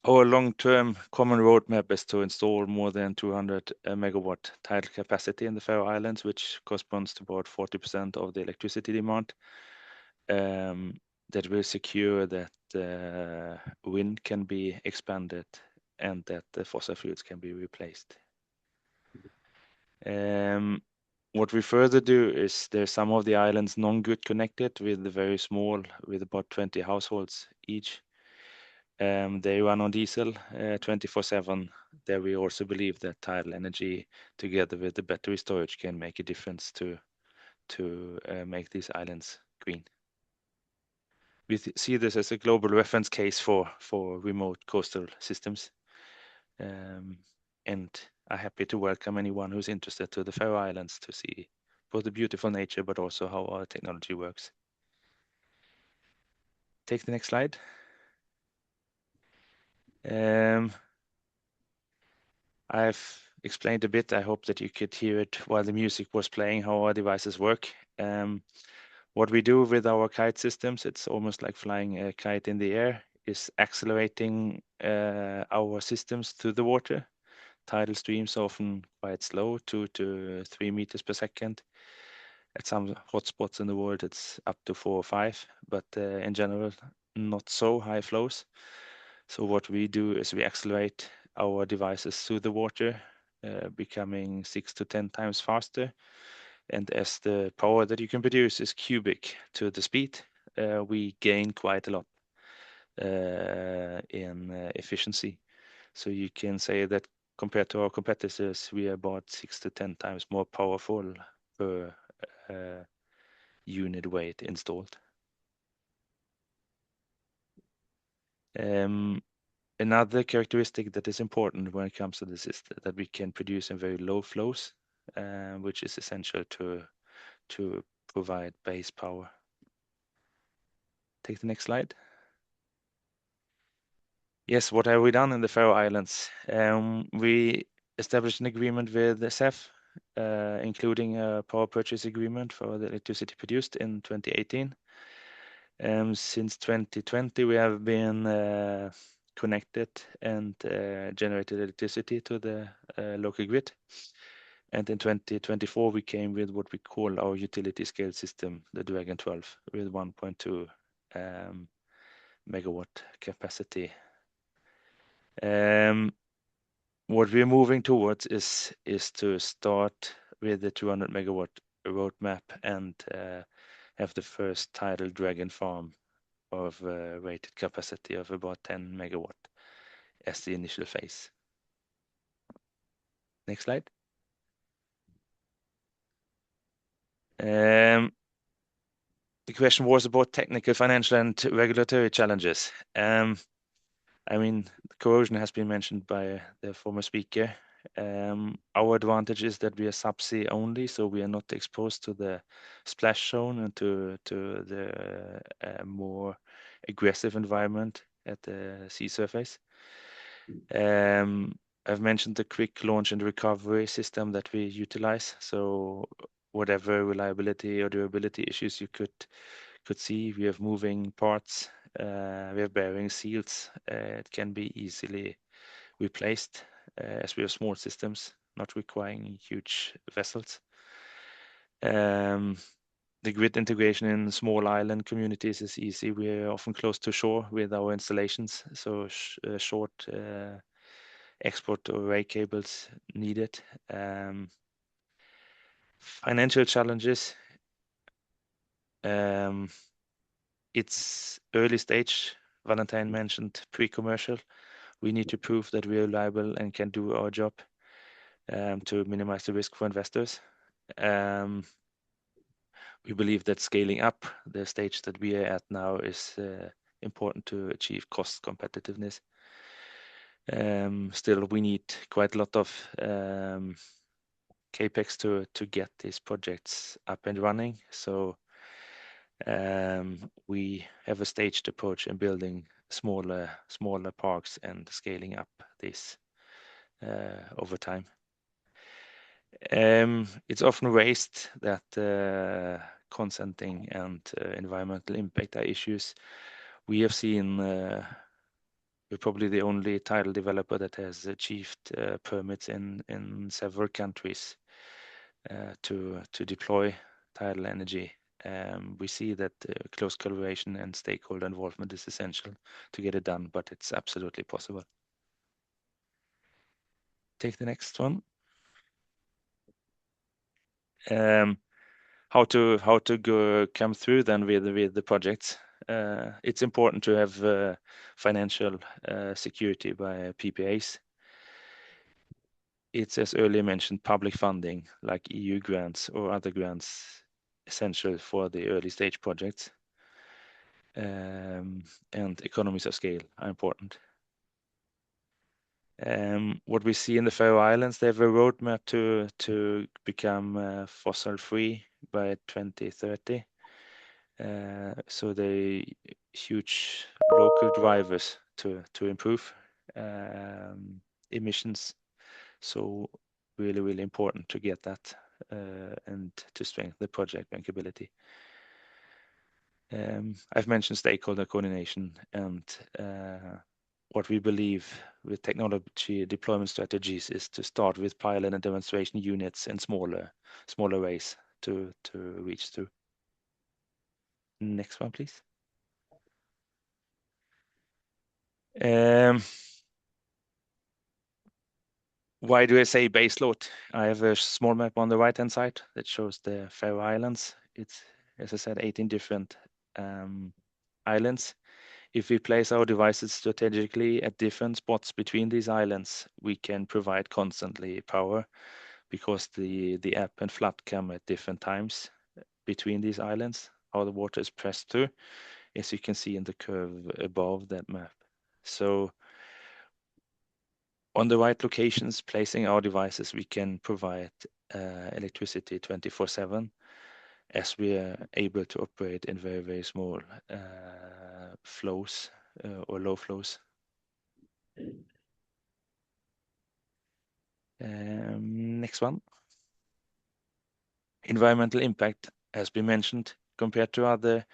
Our long-term common roadmap is to install more than 200 megawatt tidal capacity in the Faroe Islands, which corresponds to about 40% of the electricity demand. That will secure that wind can be expanded and that the fossil fuels can be replaced. What we further do is there's some of the islands non-grid connected with the very small, with about 20 households each. They run on diesel 24/7. There we also believe that tidal energy together with the battery storage can make a difference to make these islands green. We see this as a global reference case for remote coastal systems. And I'm happy to welcome anyone who's interested to the Faroe Islands to see both the beautiful nature but also how our technology works. Take the next slide. I've explained a bit. I hope that you could hear it while the music was playing, how our devices work. What we do with our kite systems, it's almost like flying a kite in the air, is accelerating our systems through the water. Tidal streams are often quite slow, 2 to 3 meters per second. At some hotspots in the world, it's up to 4 or 5, but in general, not so high flows. So what we do is we accelerate our devices through the water, becoming 6 to 10 times faster. And as the power that you can produce is cubic to the speed, we gain quite a lot in efficiency. So you can say that compared to our competitors, we are about 6 to 10 times more powerful per unit weight installed. Another characteristic that is important when it comes to this is that we can produce in very low flows, which is essential to provide base power. Take the next slide. Yes, what have we done in the Faroe Islands? We established an agreement with the SEV, including a power purchase agreement for the electricity produced in 2018. Since 2020, we have been connected and generated electricity to the local grid. And in 2024, we came with what we call our utility scale system, the Dragon 12, with 1.2 megawatt capacity. What we're moving towards is to start with the 200 megawatt roadmap and have the first tidal Dragon farm of rated capacity of about 10 megawatt as the initial phase. Next slide. The question was about technical, financial, and regulatory challenges. I mean, corrosion has been mentioned by the former speaker. Our advantage is that we are subsea only, so we are not exposed to the splash zone and to the more aggressive environment at the sea surface. I've mentioned the quick launch and recovery system that we utilize. So whatever reliability or durability issues you could see, we have moving parts We have bearing seals. It can be easily replaced as we have small systems, not requiring huge vessels. The grid integration in small island communities is easy. We are often close to shore with our installations, so short export array cables needed. Financial challenges. It's early stage. Valentine mentioned pre-commercial. We need to prove that we are reliable and can do our job to minimize the risk for investors. We believe that scaling up the stage that we are at now is important to achieve cost competitiveness. Still, we need quite a lot of capex to get these projects up and running. So we have a staged approach in building smaller parks and scaling up this over time. It's often raised that consenting and environmental impact are issues. We have seen we're probably the only tidal developer that has achieved permits in several countries to deploy tidal energy. We see that close collaboration and stakeholder involvement is essential to get it done, but it's absolutely possible. Take the next one. How to come through then with the projects. It's important to have financial security by PPAs. It's, as earlier mentioned, public funding like EU grants or other grants essential for the early stage projects. And economies of scale are important. What we see in the Faroe Islands, they have a roadmap to become fossil free by 2030. So they huge local drivers to improve emissions. So really important to get that and to strengthen the project bankability. I've mentioned stakeholder coordination and what we believe with technology deployment strategies is to start with pilot and demonstration units in smaller ways to reach through. Next one, please. Why do I say baseload? I have a small map on the right-hand side that shows the Faroe Islands. It's, as I said, 18 different islands. If we place our devices strategically at different spots between these islands, we can provide constantly power because the ebb and flood come at different times between these islands, how the water is pressed through, as you can see in the curve above that map. So on the right locations, placing our devices, we can provide electricity 24/7 as we are able to operate in very small flows or low flows. Next one. Environmental impact has been mentioned. Compared to other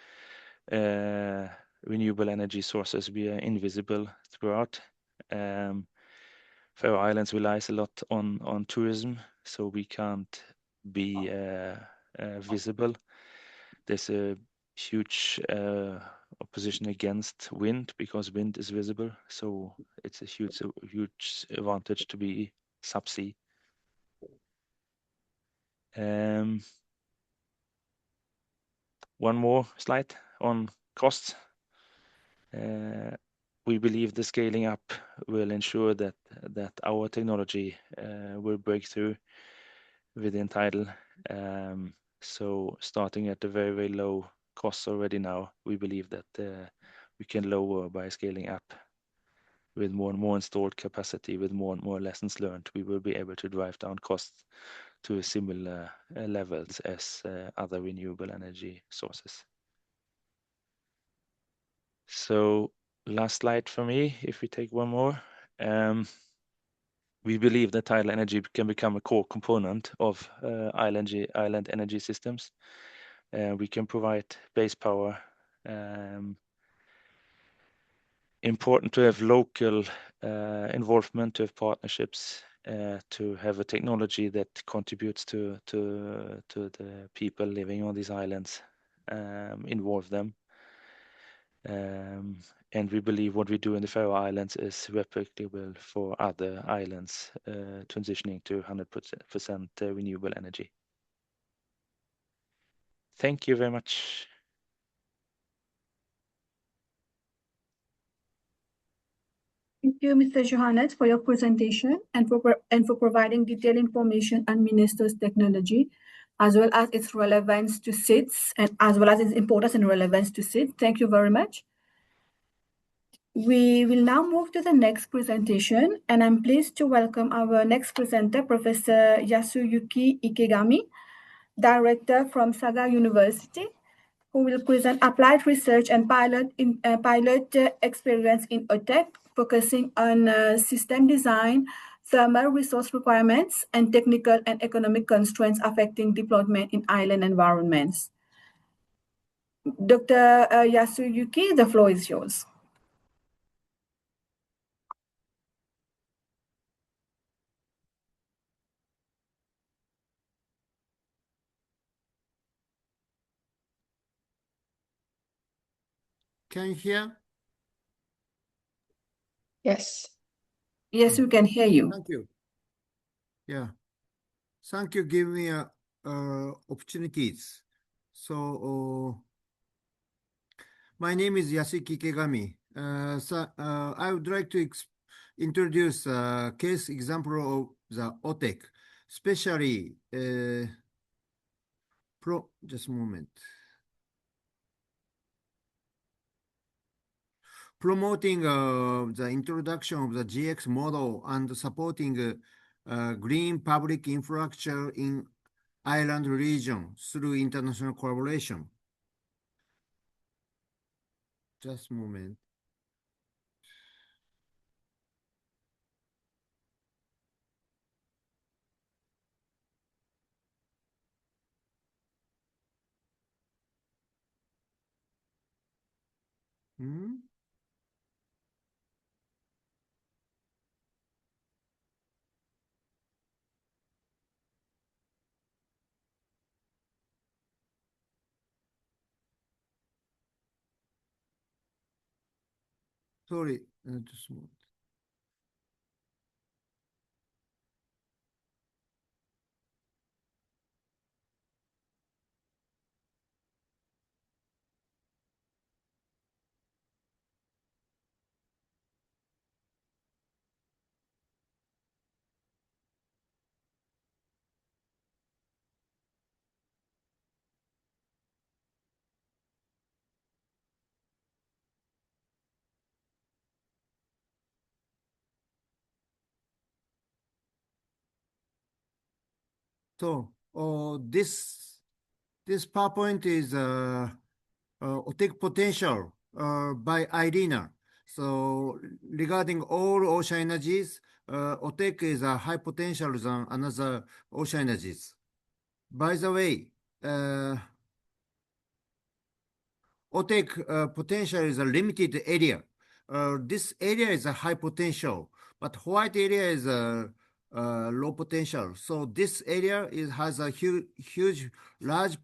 renewable energy sources, we are invisible throughout. Faroe Islands relies a lot on tourism, so we can't be visible. There's a huge opposition against wind because wind is visible, so it's a huge advantage to be subsea. One more slide on costs. We believe the scaling up will ensure that our technology will break through within tidal. So starting at a very low cost already now, we believe that we can lower by scaling up with more and more installed capacity, with more and more lessons learned. We will be able to drive down costs to similar levels as other renewable energy sources. So last slide for me, if we take one more. We believe that tidal energy can become a core component of island energy systems. We can provide base power, important to have local involvement, to have partnerships, to have a technology that contributes to the people living on these islands, involve them. And we believe what we do in the Faroe Islands is replicable for other islands, transitioning to 100% renewable energy. Thank you very much. Thank you, Mr. Johannes, for your presentation and for providing detailed information on Minister's technology, as well as its relevance to SIDS and as well as its importance and relevance to SIDS. Thank you very much. We will now move to the next presentation, and I'm pleased to welcome our next presenter, Professor Yasuyuki Ikegami, Director from Saga University, who will present applied research and pilot experience in OTEC, focusing on system design, thermal resource requirements, and technical and economic constraints affecting deployment in island environments. Dr. Yasuyuki, the floor is yours. Can you hear? Yes. Yes, we can hear you. Thank you. Yeah. Thank you, give me opportunities. So, my name is Yasuyuki Ikegami. I would like to introduce a case example of the OTEC, especially just a moment. Promoting the introduction of the GX model and supporting green public infrastructure in island region through international collaboration. Just a moment. Sorry, just a moment. So, this PowerPoint is OTEC potential by IRENA. So, regarding all ocean energies, OTEC is a high potential than another ocean energies. By the way, OTEC potential is a limited area. This area is a high potential, but white area is a low potential. So this area has a huge, large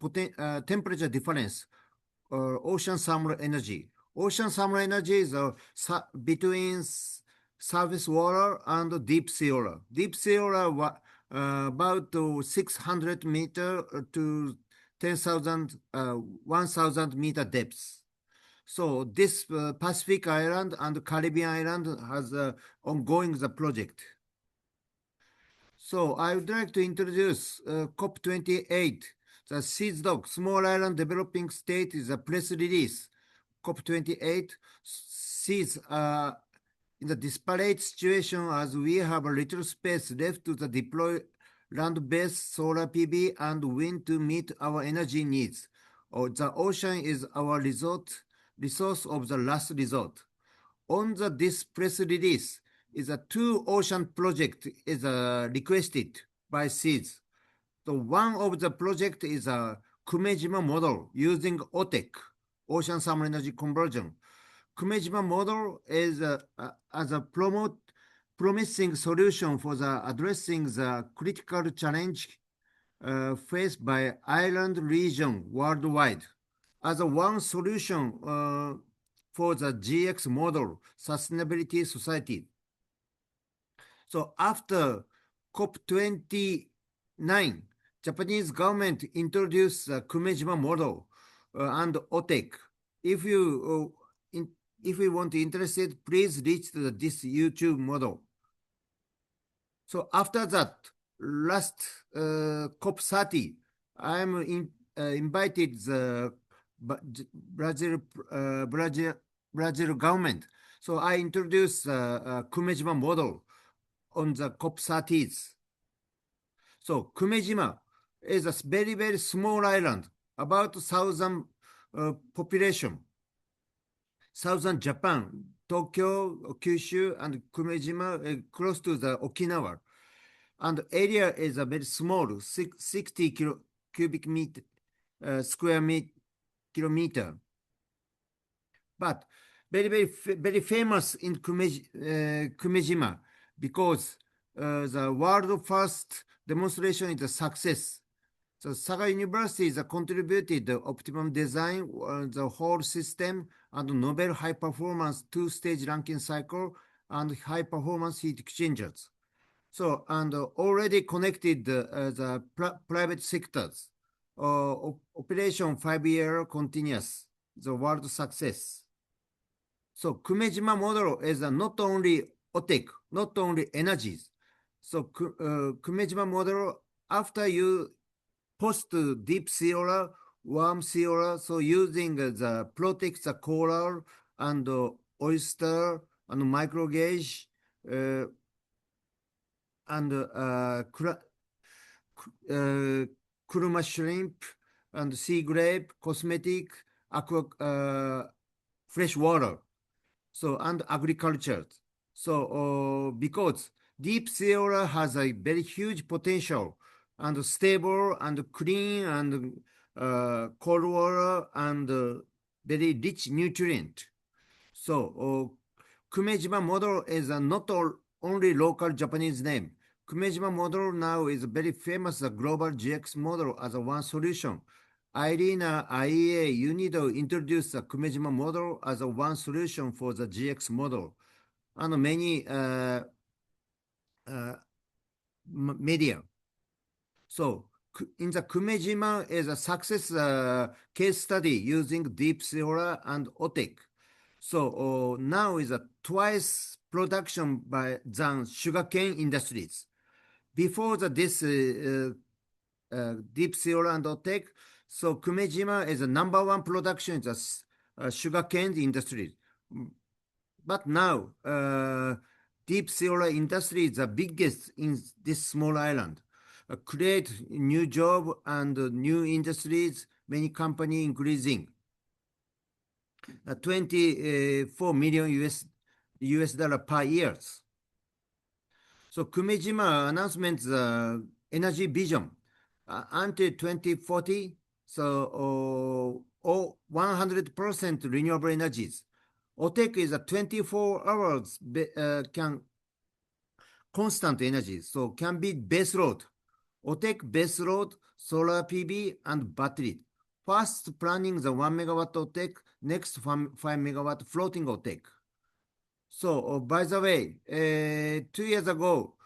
temperature difference. Ocean thermal energy. Ocean thermal energy is between surface water and deep sea water. Deep sea water about 600 meter to 10,000, 1,000 meter depths. So this Pacific Island and Caribbean Island has ongoing the project. So I would like to introduce COP28. The SEEDSDOC, Small Island Developing State, is a press release. COP28 sees in the disparate situation as we have a little space left to deploy land-based solar PV and wind to meet our energy needs. The ocean is our resource of the last resort. On this press release is a 2 ocean project is requested by SEEDS. So one of the project is a Kumejima model using OTEC, Ocean Thermal Energy Conversion. Kumejima model is as a promising solution for the addressing the critical challenge faced by island region worldwide. As a one solution for the GX model sustainability society. So after COP29, Japanese government introduced the Kumejima model and OTEC. If you want to interested, please reach to this YouTube model. So after that, last COP30, I am invited the Brazil government. So I introduced Kumejima model on the COP30s. So Kumejima is a very, very small island, about 1,000 population. Southern Japan, Tokyo, Kyushu, and Kumejima close to the Okinawa. And area is a very small, 60 cubic meter, square kilometer. But very famous in Kumejima because the world first demonstration is a success. So Saga University is contributed the optimum design, the whole system, and novel high performance two-stage ranking cycle and high performance heat exchangers. So and already connected the private sectors. Operation 5-year continuous, the world success. So Kumejima model is not only OTEC, not only energies. So Kumejima model, after you post deep sea oil, warm sea oil, so using the protect the coral and oyster and micro gauge and kuruma shrimp and sea grape, cosmetic, aqua, fresh water, so and agriculture. So because deep sea oil has a very huge potential and stable and clean and cold water and very rich nutrient. So Kumejima model is not only local Japanese name. Kumejima model now is very famous global GX model as a one solution. IRENA, IEA, UNIDO introduced the Kumejima model as a one solution for the GX model. And many media. So in the Kumejima is a success case study using deep sea oil and OTEC. So now is a twice production by than sugarcane industries. Before this deep sea oil and OTEC, so Kumejima is a number one production in the sugarcane industry. But now deep sea oil industry is the biggest in this small island. Create new job and new industries, many company increasing. 24 million US dollar per year. So Kumejima announcement energy vision until 2040. So 100% renewable energies. OTEC is a 24 hours can constant energy, so can be base load. OTEC base load, solar PV, and battery. First planning the 1 megawatt OTEC, next 5 megawatt floating OTEC. So by the way, 2 years ago,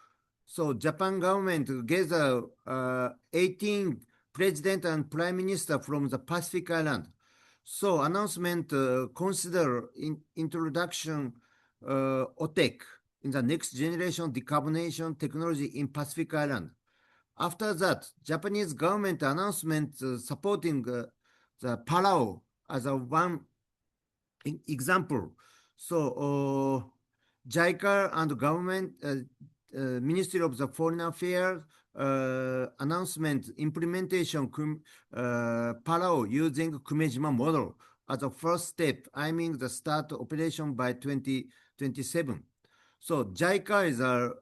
so Japan government gave 18 president and prime minister from the Pacific Island. So announcement consider introduction OTEC in the next generation decarbonation technology in Pacific Island. After that, Japanese government announcement supporting the Palau as a one example. So JICA and government Ministry of the Foreign Affairs announcement implementation Palau using Kumejima model as a first step, aiming the start operation by 2027. So JICA is a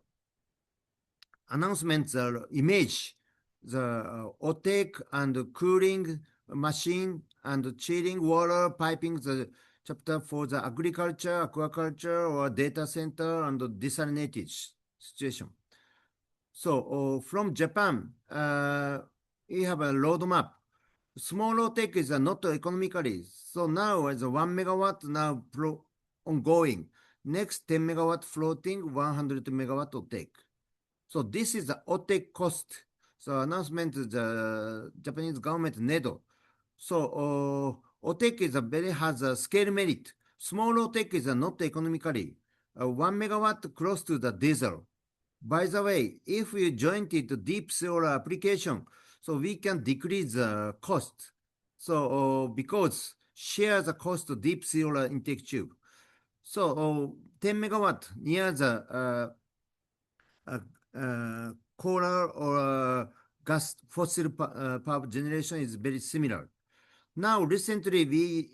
announcement, the image, the OTEC and cooling machine and chilling water piping the chapter for the agriculture, aquaculture, or data center and desalinated situation. So from Japan, we have a roadmap. Small OTEC is not economically. So now as a 1 megawatt now ongoing. Next 10 megawatt floating, 100 megawatt OTEC. So this is the OTEC cost. So announcement the Japanese government NEDO. So OTEC is has a scale merit. Small OTEC is not economically. 1 megawatt close to the diesel. By the way, if we joint it to deep solar application, so we can decrease the cost. So because share the cost of deep solar intake tube. So 10 megawatt near the coal or gas fossil power generation is very similar. Now recently we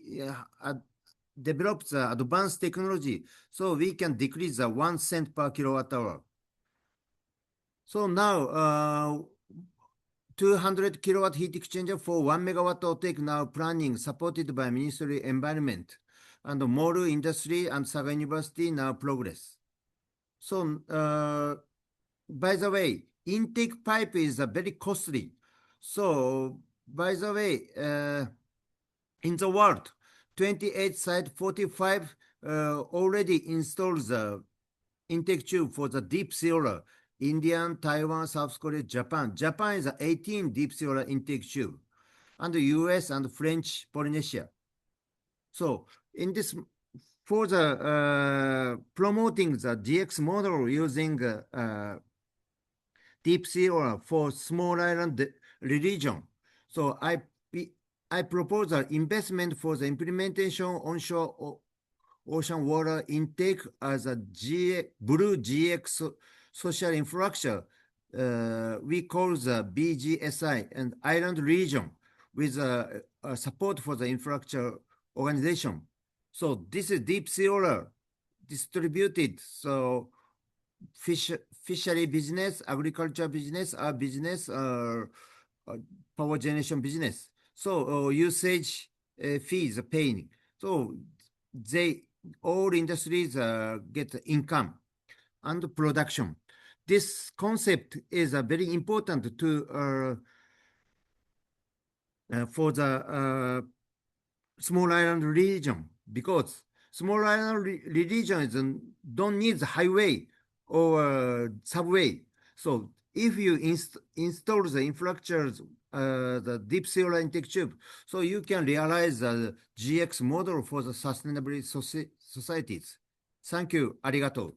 developed the advanced technology, so we can decrease the 1 cent per kilowatt hour. So now 200 kilowatt heat exchanger for 1 megawatt OTEC now planning, supported by Ministry of Environment and Moru Industry and Saga University now progress. So by the way, intake pipe is very costly. So by the way, in the world, 28 site, 45 already installed the intake tube for the deep solar. Indian, Taiwan, South Korea, Japan. Japan is 18 deep solar intake tube, and the US and French Polynesia. So in this, for the promoting the DX model using deep solar for small island region. So I propose an investment for the implementation onshore ocean water intake as a blue GX social infrastructure. We call the BGSI and island region with support for the infrastructure organization. So this is deep solar distributed. So fishery business, agriculture business, business, power generation business. So usage fees paying. So all industries get income and production. This concept is very important to for the small island region, because small island region don't need the highway or subway. So if you install the infrastructures, the deep solar intake tube, so you can realize the GX model for the sustainable societies. Thank you. Arigato.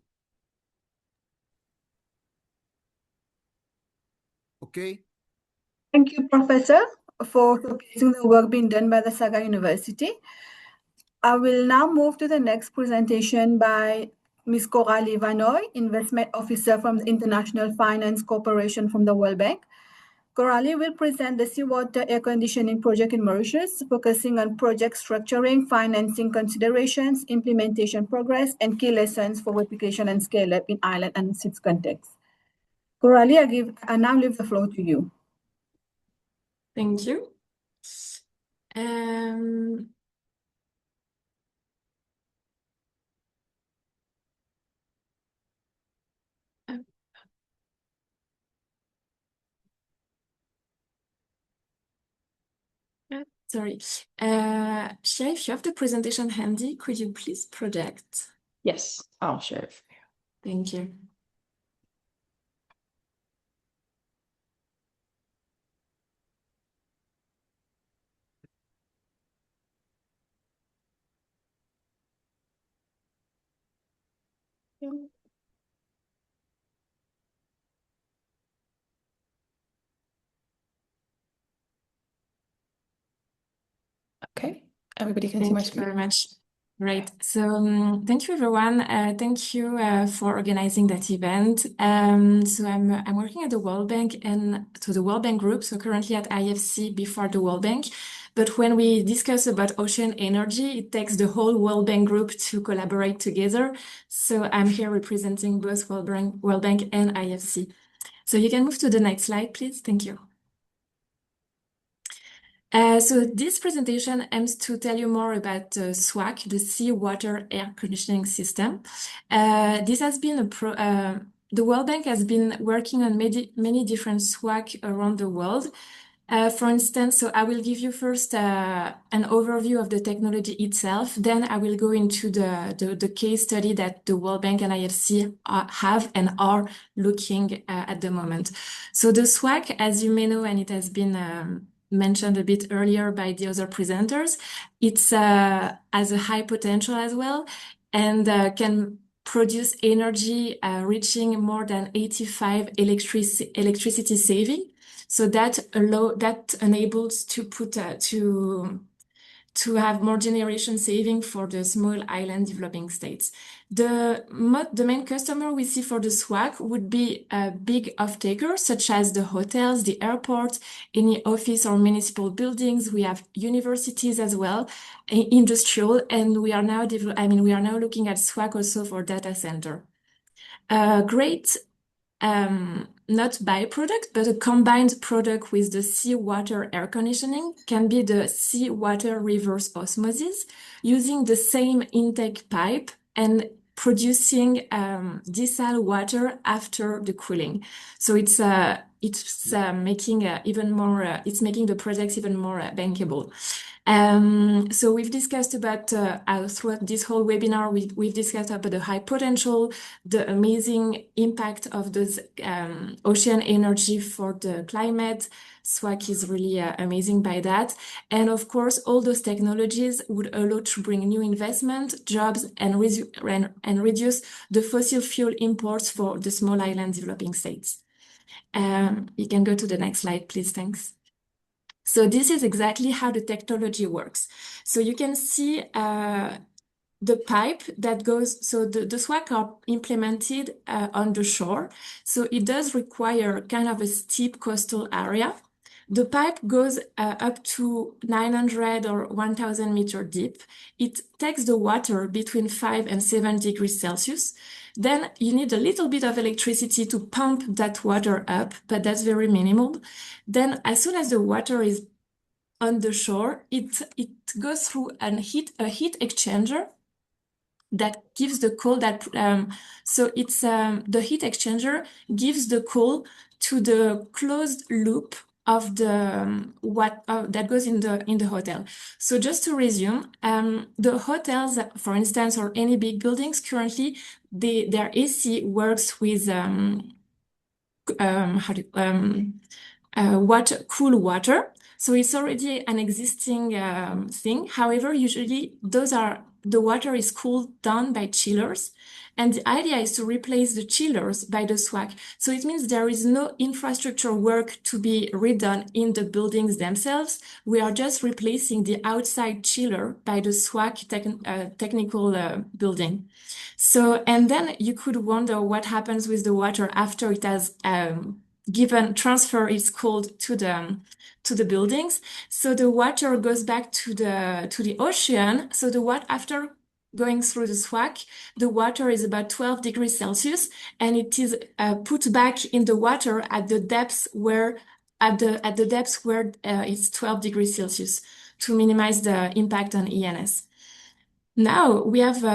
Okay. Thank you, Professor, for showcasing the work being done by the Saga University. I will now move to the next presentation by Ms. Coralie Vanoy, Investment Officer from the International Finance Corporation from the World Bank. Coralie will present the seawater air conditioning project in Mauritius, focusing on project structuring, financing considerations, implementation progress, and key lessons for replication and scale-up in island and SIDS context. Coralie, I now leave the floor to you. Thank you. Sorry. Sheriff, if you have the presentation handy, could you please project? Yes, I'll share it for you. Thank you. Okay, everybody can see my Thank you screen. very much. Right. So thank you, everyone. Thank you for organizing that event. So I'm working at the World Bank and to the World Bank Group. So currently at IFC before the World Bank. But when we discuss about ocean energy, it takes the whole World Bank Group to collaborate together. So I'm here representing both World Bank and IFC. So you can move to the next slide, please. Thank you. So this presentation aims to tell you more about SWAC, the Seawater Air Conditioning System. This has been the World Bank has been working on many different SWAC around the world. For instance, so I will give you first an overview of the technology itself. Then I will go into the case study that the World Bank and IFC have and are looking at the moment. So the SWAC, as you may know, and it has been mentioned a bit earlier by the other presenters, it's has a high potential as well, and can produce energy reaching more than 85 electricity saving. So that enables to have more generation saving for the small island developing states. The main customer we see for the SWAC would be big off-takers, such as the hotels, the airports, any office or municipal buildings. We have universities as well, industrial, and we are now looking at SWAC also for data center. Great. Not byproduct, but a combined product with the seawater air conditioning can be the seawater reverse osmosis, using the same intake pipe and producing desal water after the cooling. So it's making the projects even more bankable. So we've discussed about throughout this whole webinar, we've discussed about the high potential, the amazing impact of those ocean energy for the climate. SWAC is really amazing by that. And of course, all those technologies would allow to bring new investment, jobs, and reduce the fossil fuel imports for the small island developing states. You can go to the next slide, please. Thanks. So this is exactly how the technology works. So you can see the pipe that goes, so the SWAC are implemented on the shore. So it does require kind of a steep coastal area. The pipe goes up to 900 or 1000 meter deep. It takes the water between 5 and 7 degrees Celsius. Then you need a little bit of electricity to pump that water up, but that's very minimal. Then as soon as the water is on the shore, it goes through a heat exchanger that gives the coal that so it's the heat exchanger gives the coal to the closed loop of the that goes in the hotel. So just to resume, the hotels, for instance, or any big buildings currently, their AC works with cool water. So it's already an existing thing. However, usually the water is cooled down by chillers. And the idea is to replace the chillers by the SWAC. So it means there is no infrastructure work to be redone in the buildings themselves. We are just replacing the outside chiller by the SWAC technical building. So, and then you could wonder what happens with the water after it has transfer is cold to the buildings. So the water goes back to the ocean. So the water, after going through the SWAC, the water is about 12 degrees Celsius, and it is put back in the water at the depths where it's 12 degrees Celsius to minimize the impact on ENS. Now we have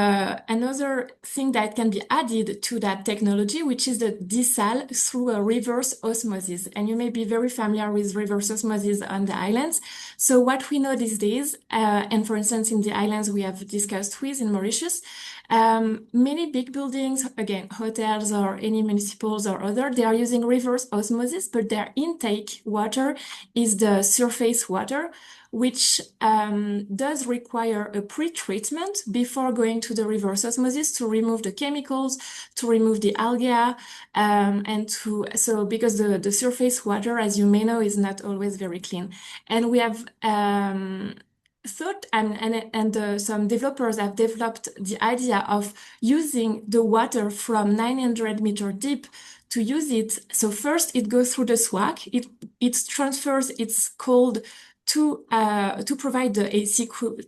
another thing that can be added to that technology, which is the desal through a reverse osmosis. And you may be very familiar with reverse osmosis on the islands. So what we know these days, and for instance, in the islands we have discussed with in Mauritius, many big buildings, again, hotels or any municipals or other, they are using reverse osmosis, but their intake water is the surface water, which does require a pre-treatment before going to the reverse osmosis to remove the chemicals, to remove the algae, because the surface water, as you may know, is not always very clean. And we have thought, some developers have developed the idea of using the water from 900 meter deep to use it. So first it goes through the SWAC, it transfers its cold to provide the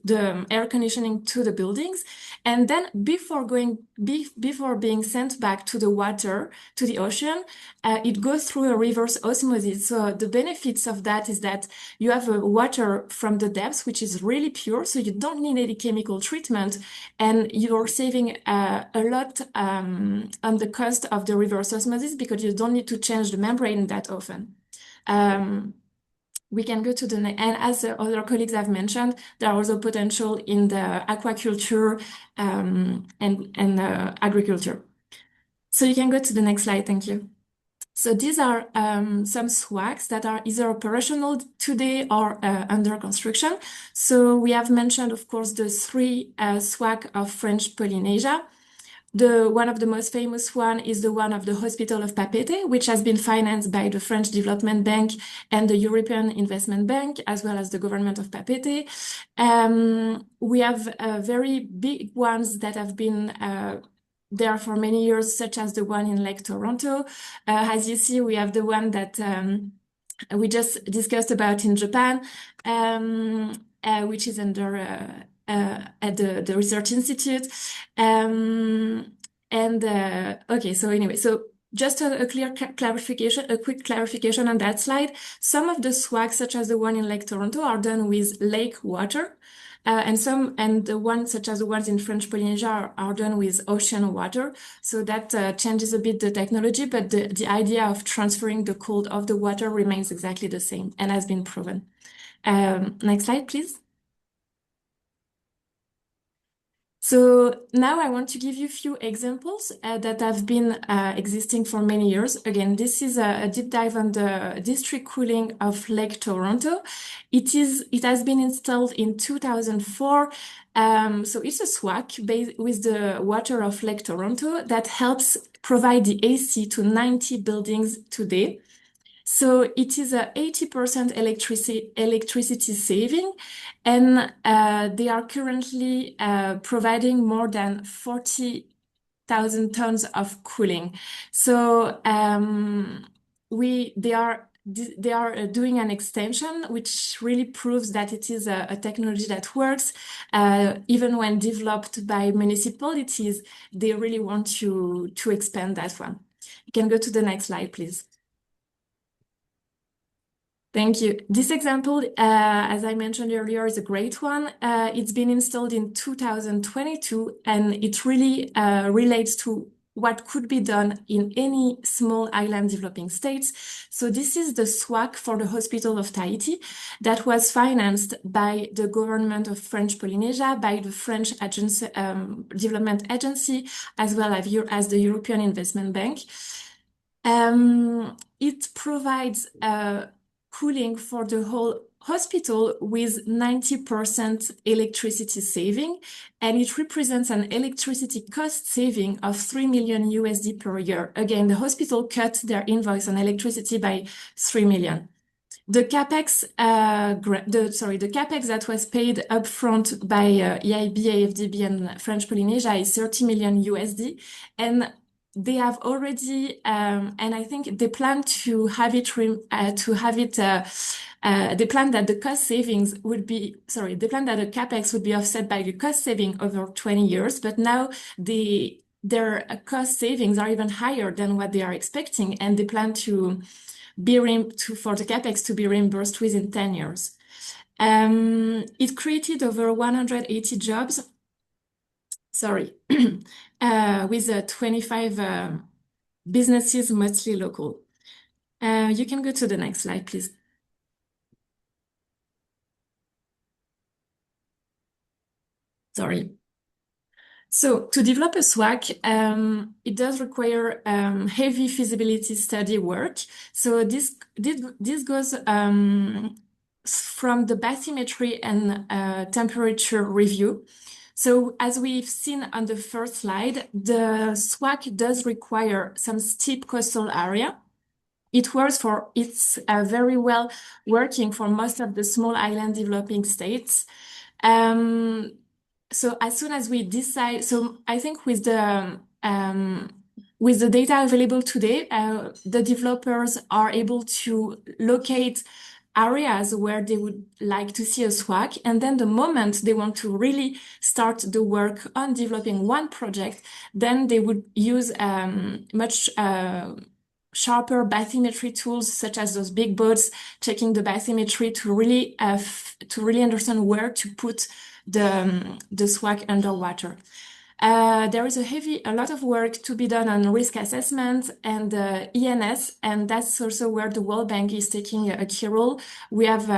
the air conditioning to the buildings, and then before being sent back to the water, to the ocean, it goes through a reverse osmosis. So the benefits of that is that you have water from the depths, which is really pure, so you don't need any chemical treatment, and you're saving a lot on the cost of the reverse osmosis because you don't need to change the membrane that often. We can go to the next, and as the other colleagues have mentioned, there are also potential in the aquaculture and agriculture. So you can go to the next slide, thank you. So these are some SWACs that are either operational today or under construction. So we have mentioned, of course, the three SWAC of French Polynesia. One of the most famous one is the one of the Hospital of Papeete, which has been financed by the French Development Bank and the European Investment Bank, as well as the government of Papeete. We have very big ones that have been there for many years, such as the one in Lake Toronto. As you see, we have the one that we just discussed about in Japan, which is under at the Research Institute. Okay, so anyway, so just a quick clarification on that slide. Some of the SWACs, such as the one in Lake Toronto, are done with lake water. And the ones such as the ones in French Polynesia are done with ocean water. So that changes a bit the technology, but the idea of transferring the cold of the water remains exactly the same and has been proven. Next slide, please. So now I want to give you a few examples that have been existing for many years. Again, this is a deep dive on the district cooling of Lake Toronto. It has been installed in 2004. So it's a SWAC based with the water of Lake Toronto that helps provide the AC to 90 buildings today. So it is a 80% electricity saving, and they are currently providing more than 40,000 tons of cooling. So they are doing an extension, which really proves that it is a technology that works. Even when developed by municipalities, they really want to expand that one. You can go to the next slide, please. Thank you. This example, as I mentioned earlier, is a great one. It's been installed in 2022, and it really relates to what could be done in any small island developing states. So this is the SWAC for the Hospital of Tahiti that was financed by the government of French Polynesia, by the French Development Agency, as well as the European Investment Bank. It provides cooling for the whole hospital with 90% electricity saving, and it represents an electricity cost saving of $3 million USD per year. Again, the hospital cut their invoice on electricity by $3 million. The capex, the capex that was paid upfront by EIB, AFDB, and French Polynesia is 30 million USD, and they have already, and I think they plan to have it, they plan that the cost savings would be, they plan that the capex would be offset by the cost saving over 20 years, but now their cost savings are even higher than what they are expecting, and they plan for the capex to be reimbursed within 10 years. It created over 180 jobs. With 25 businesses, mostly local. You can go to the next slide, please. Sorry. So to develop a SWAC, it does require heavy feasibility study work. So this goes from the bathymetry and temperature review. So as we've seen on the first slide, the SWAC does require some steep coastal area. It's very well working for most of the small island developing states. So as soon as we decide, so I think with the data available today, the developers are able to locate areas where they would like to see a SWAC. And then the moment they want to really start the work on developing one project, then they would use much sharper bathymetry tools, such as those big boats, checking the bathymetry to really understand where to put the SWAC underwater. There is a lot of work to be done on risk assessment and ENS, and that's also where the World Bank is taking a key role. We have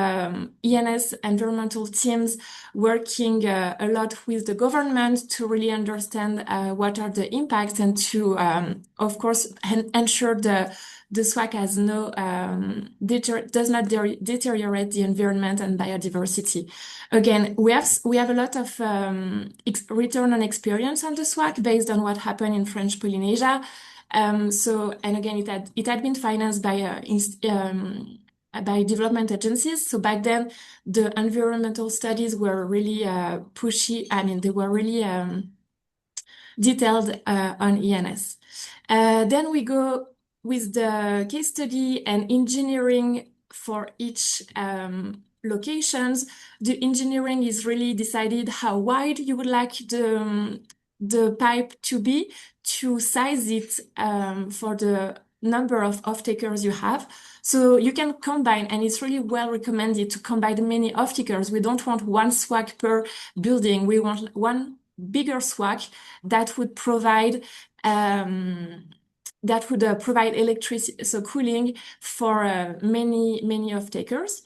ENS environmental teams working a lot with the government to really understand what are the impacts and to, of course, ensure the SWAC has does not deteriorate the environment and biodiversity. Again, we have a lot of return on experience on the SWAC based on what happened in French Polynesia. And again, it had been financed by development agencies. So back then, the environmental studies were really pushy. I mean, they were really detailed on ENS. Then we go with the case study and engineering for each locations. The engineering is really decided how wide you would like the pipe to be, to size it for the number of off-takers you have. So you can combine, and it's really well recommended to combine many off-takers. We don't want one SWAC per building. We want one bigger SWAC that would provide electricity, so cooling for many off-takers.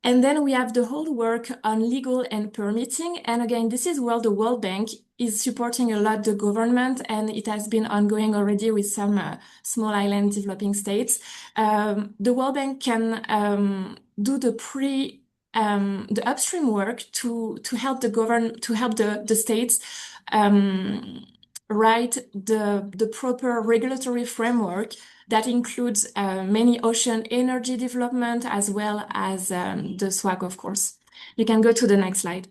And then we have the whole work on legal and permitting. And again, this is where the World Bank is supporting a lot the government, and it has been ongoing already with some small island developing states. The World Bank can do the upstream work to help the states write the proper regulatory framework that includes many ocean energy development as well as the SWAC, of course. You can go to the next slide.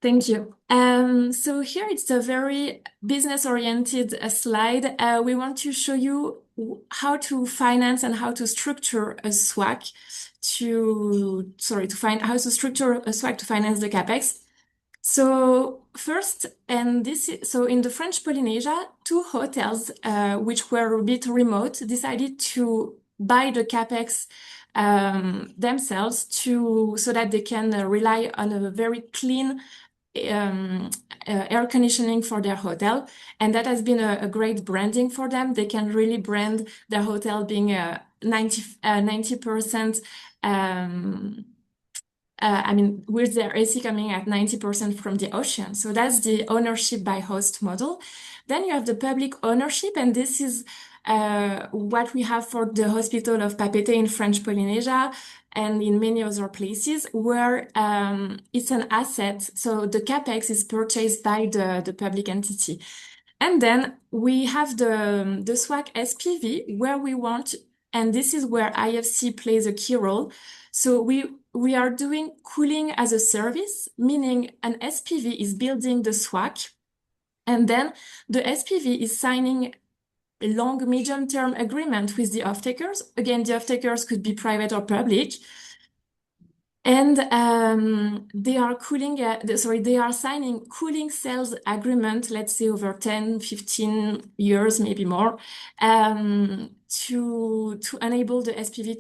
Thank you. So here it's a very business-oriented slide. We want to show you how to finance and how to structure a SWAC how to structure a SWAC to finance the CapEx. So first, in the French Polynesia, 2 hotels, which were a bit remote, decided to buy the CapEx themselves so that they can rely on a very clean air conditioning for their hotel. And that has been a great branding for them. They can really brand their hotel being 90%, with their AC coming at 90% from the ocean. So that's the ownership by host model. Then you have the public ownership, and this is what we have for the hospital of Papeete in French Polynesia and in many other places where it's an asset. So the CapEx is purchased by the public entity. And then we have the SWAC SPV where we want, and this is where IFC plays a key role. So we are doing cooling as a service, meaning an SPV is building the SWAC, and then the SPV is signing a long, medium-term agreement with the off-takers. Again, the off-takers could be private or public. And they are signing cooling sales agreement, let's say over 10, 15 years, maybe more, to enable the SPV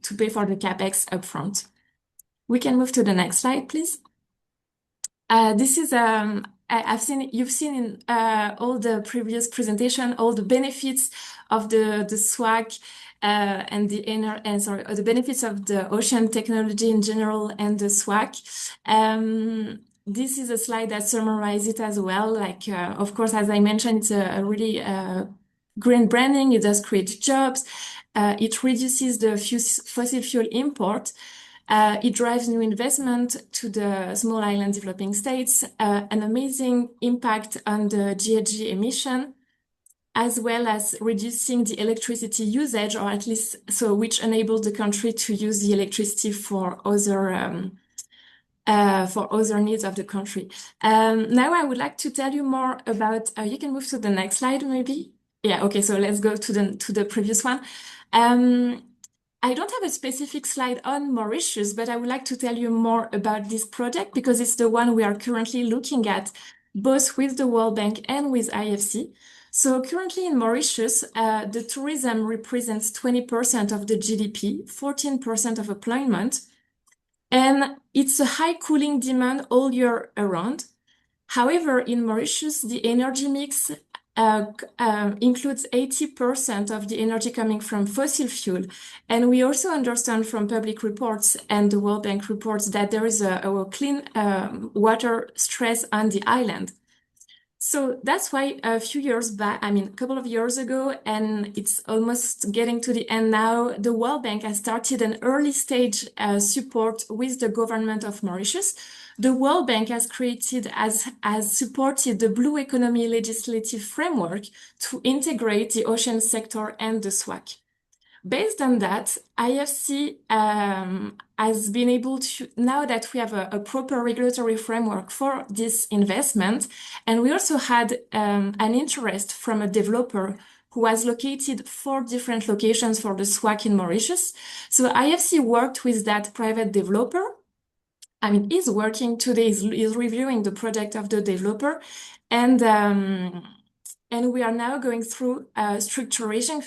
to pay for the CapEx upfront. We can move to the next slide, please. This is you've seen in all the previous presentation all the benefits of the SWAC and the benefits of the ocean technology in general and the SWAC. This is a slide that summarizes it as well. Like, of course, as I mentioned, it's a really green branding. It does create jobs. It reduces the fossil fuel import. It drives new investment to the small island developing states, an amazing impact on the GHG emission, as well as reducing the electricity usage, or at least which enables the country to use the electricity for other needs of the country. Now I would like to tell you more about, you can move to the next slide maybe. Yeah, okay, so let's go to the previous one. I don't have a specific slide on Mauritius, but I would like to tell you more about this project because it's the one we are currently looking at, both with the World Bank and with IFC. So currently in Mauritius, the tourism represents 20% of the GDP, 14% of employment, and it's a high cooling demand all year around. However, in Mauritius, the energy mix includes 80% of the energy coming from fossil fuel. And we also understand from public reports and the World Bank reports that there is a clean water stress on the island. So that's why a few years back, a couple of years ago, and it's almost getting to the end now, the World Bank has started an early stage support with the government of Mauritius. The World Bank has supported the Blue Economy legislative framework to integrate the ocean sector and the SWAC. Based on that, IFC has been able to, now that we have a proper regulatory framework for this investment, and we also had an interest from a developer who has located 4 different locations for the SWAC in Mauritius. So IFC worked with that private developer. Is working today, is reviewing the project of the developer, and we are now going through a structuration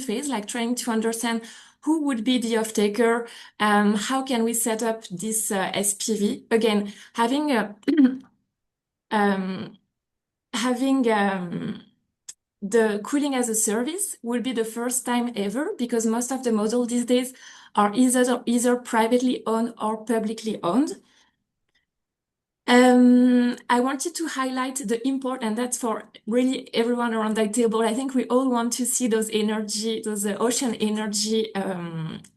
phase, like trying to understand who would be the off-taker, how can we set up this SPV. Again, having the cooling as a service will be the first time ever, because most of the models these days are either privately owned or publicly owned. I wanted to highlight the import, and that's for really everyone around the table. I think we all want to see those ocean energy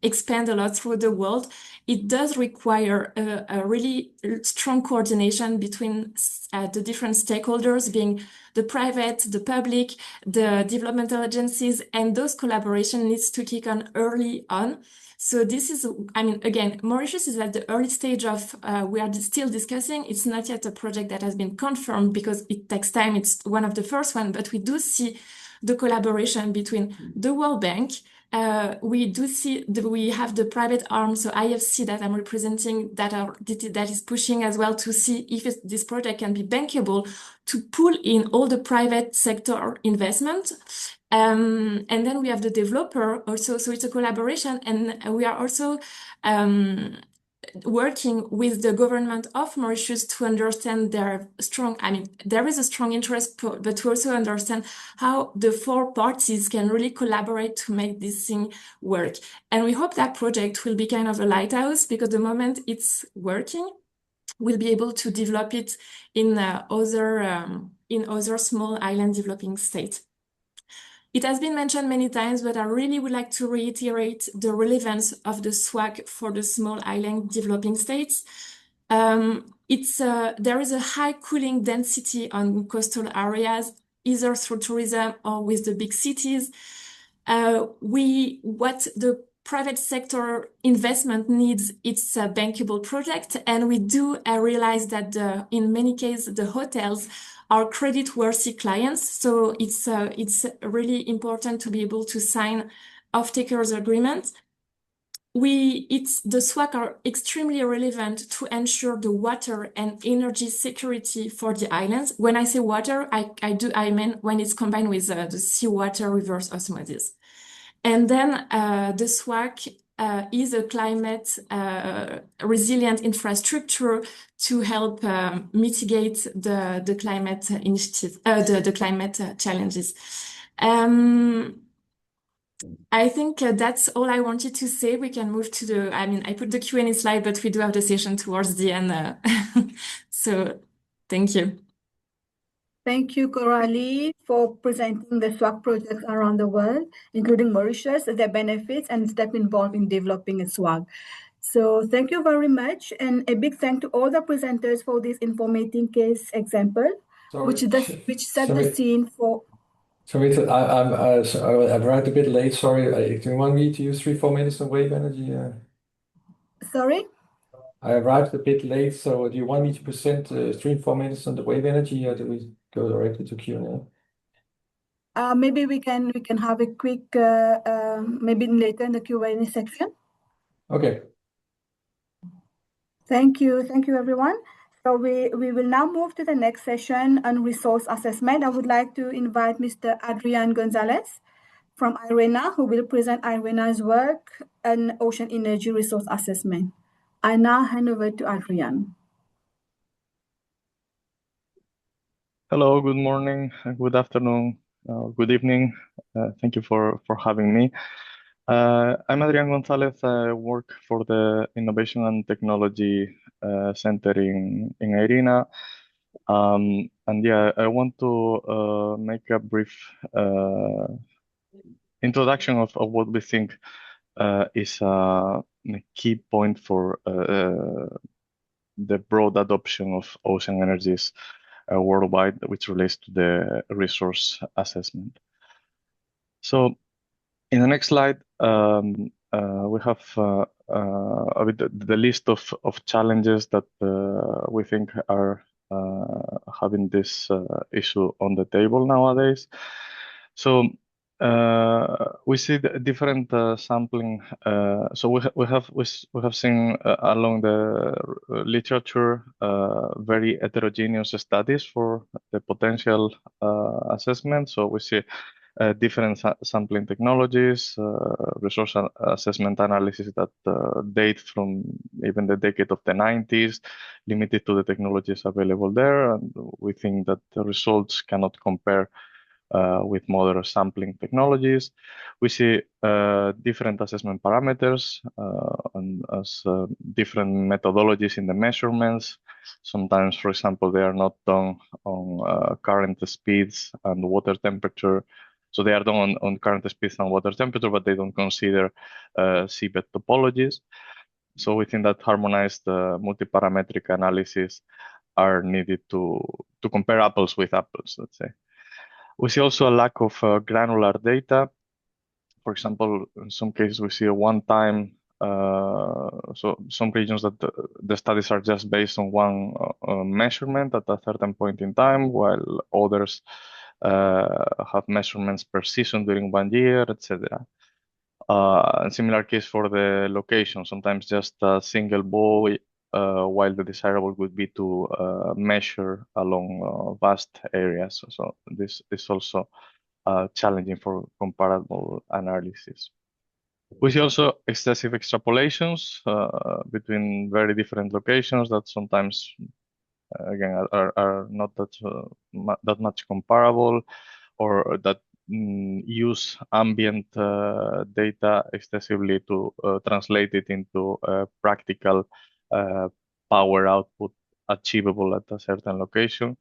expand a lot through the world. It does require a really strong coordination between the different stakeholders, being the private, the public, the developmental agencies, and those collaboration needs to kick on early on. So this is, again, Mauritius is at the early stage of, we are still discussing. It's not yet a project that has been confirmed because it takes time. It's one of the first one, but we do see the collaboration between the World Bank. We do see we have the private arm, so IFC that I'm representing, that is pushing as well to see if this project can be bankable, to pull in all the private sector investment. And then we have the developer also, so it's a collaboration, and we are also working with the government of Mauritius to understand there is a strong interest, but to also understand how the 4 parties can really collaborate to make this thing work. And we hope that project will be kind of a lighthouse, because the moment it's working, we'll be able to develop it in other small island developing states. It has been mentioned many times, but I really would like to reiterate the relevance of the SWAC for the small island developing states. There is a high cooling density on coastal areas, either through tourism or with the big cities. What the private sector investment needs, it's a bankable project, and we do realize that in many cases the hotels are credit-worthy clients, so it's really important to be able to sign off-takers agreements. The SWAC are extremely relevant to ensure the water and energy security for the islands. When I say water, I mean when it's combined with the seawater reverse osmosis. And then the SWAC is a climate resilient infrastructure to help mitigate the climate initiative, the climate challenges. I think that's all I wanted to say. We can move to I put the Q&A slide, but we do have the session towards the end. So thank you. Thank you, Coralie, for presenting the SWAC projects around the world, including Mauritius, their benefits, and steps involved in developing a SWAC. So thank you very much, and a big thank to all the presenters for this informative case example, which set the scene for. Sorry, I've arrived a bit late. Sorry, do you want me to use 3-4 minutes on wave energy? Sorry? I arrived a bit late, so do you want me to present 3-4 minutes on the wave energy, or do we go directly to Q&A? Maybe we can have a quick maybe later in the Q&A section. Okay. Thank you everyone. So we will now move to the next session on resource assessment. I would like to invite Mr. Adrian Gonzalez from IRENA, who will present IRENA's work on ocean energy resource assessment. I now hand over to Adrian. Hello, good morning, good afternoon, good evening. Thank you for having me. I'm Adrian Gonzalez. I work for the Innovation and Technology Center in IRENA. And yeah, I want to make a brief introduction of what we think is a key point for the broad adoption of ocean energies worldwide, which relates to the resource assessment. So in the next slide, we have a bit the list of challenges that we think are having this issue on the table nowadays. So we see the different sampling. So we have seen along the literature very heterogeneous studies for the potential assessment. So we see different sampling technologies, resource assessment analysis that date from even the decade of the 90s, limited to the technologies available there. And we think that the results cannot compare with modern sampling technologies. We see different assessment parameters and different methodologies in the measurements. Sometimes, for example, they are not done on current speeds and water temperature. So they are done on current speeds and water temperature, but they don't consider seabed topologies. So we think that harmonized multi-parametric analysis are needed to compare apples with apples, let's say. We see also a lack of granular data. For example, in some cases, we see a one-time, so some regions that the studies are just based on one measurement at a certain point in time, while others have measurements per season during 1 year, etc. Similar case for the location, sometimes just a single buoy, while the desirable would be to measure along vast areas. So this is also challenging for comparable analysis. We see also excessive extrapolations between very different locations that sometimes, again, are not that much comparable, or that use ambient data excessively to translate it into practical power output achievable at a certain location.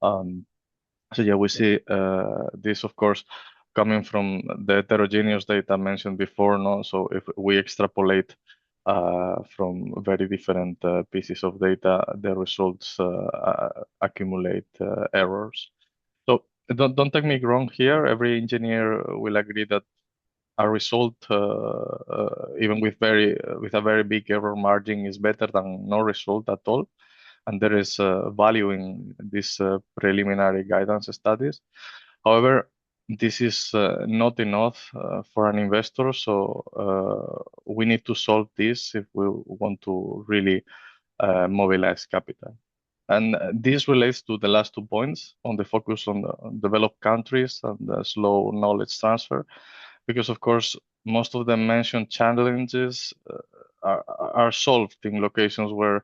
So yeah, we see this, of course, coming from the heterogeneous data mentioned before. No, so if we extrapolate from very different pieces of data, the results accumulate errors. So don't take me wrong here. Every engineer will agree that a result, even with a very big error margin, is better than no result at all. And there is value in these preliminary guidance studies. However, this is not enough for an investor. So we need to solve this if we want to really mobilize capital. And this relates to the last 2 points on the focus on the developed countries and the slow knowledge transfer, because of course, most of the mentioned challenges are solved in locations where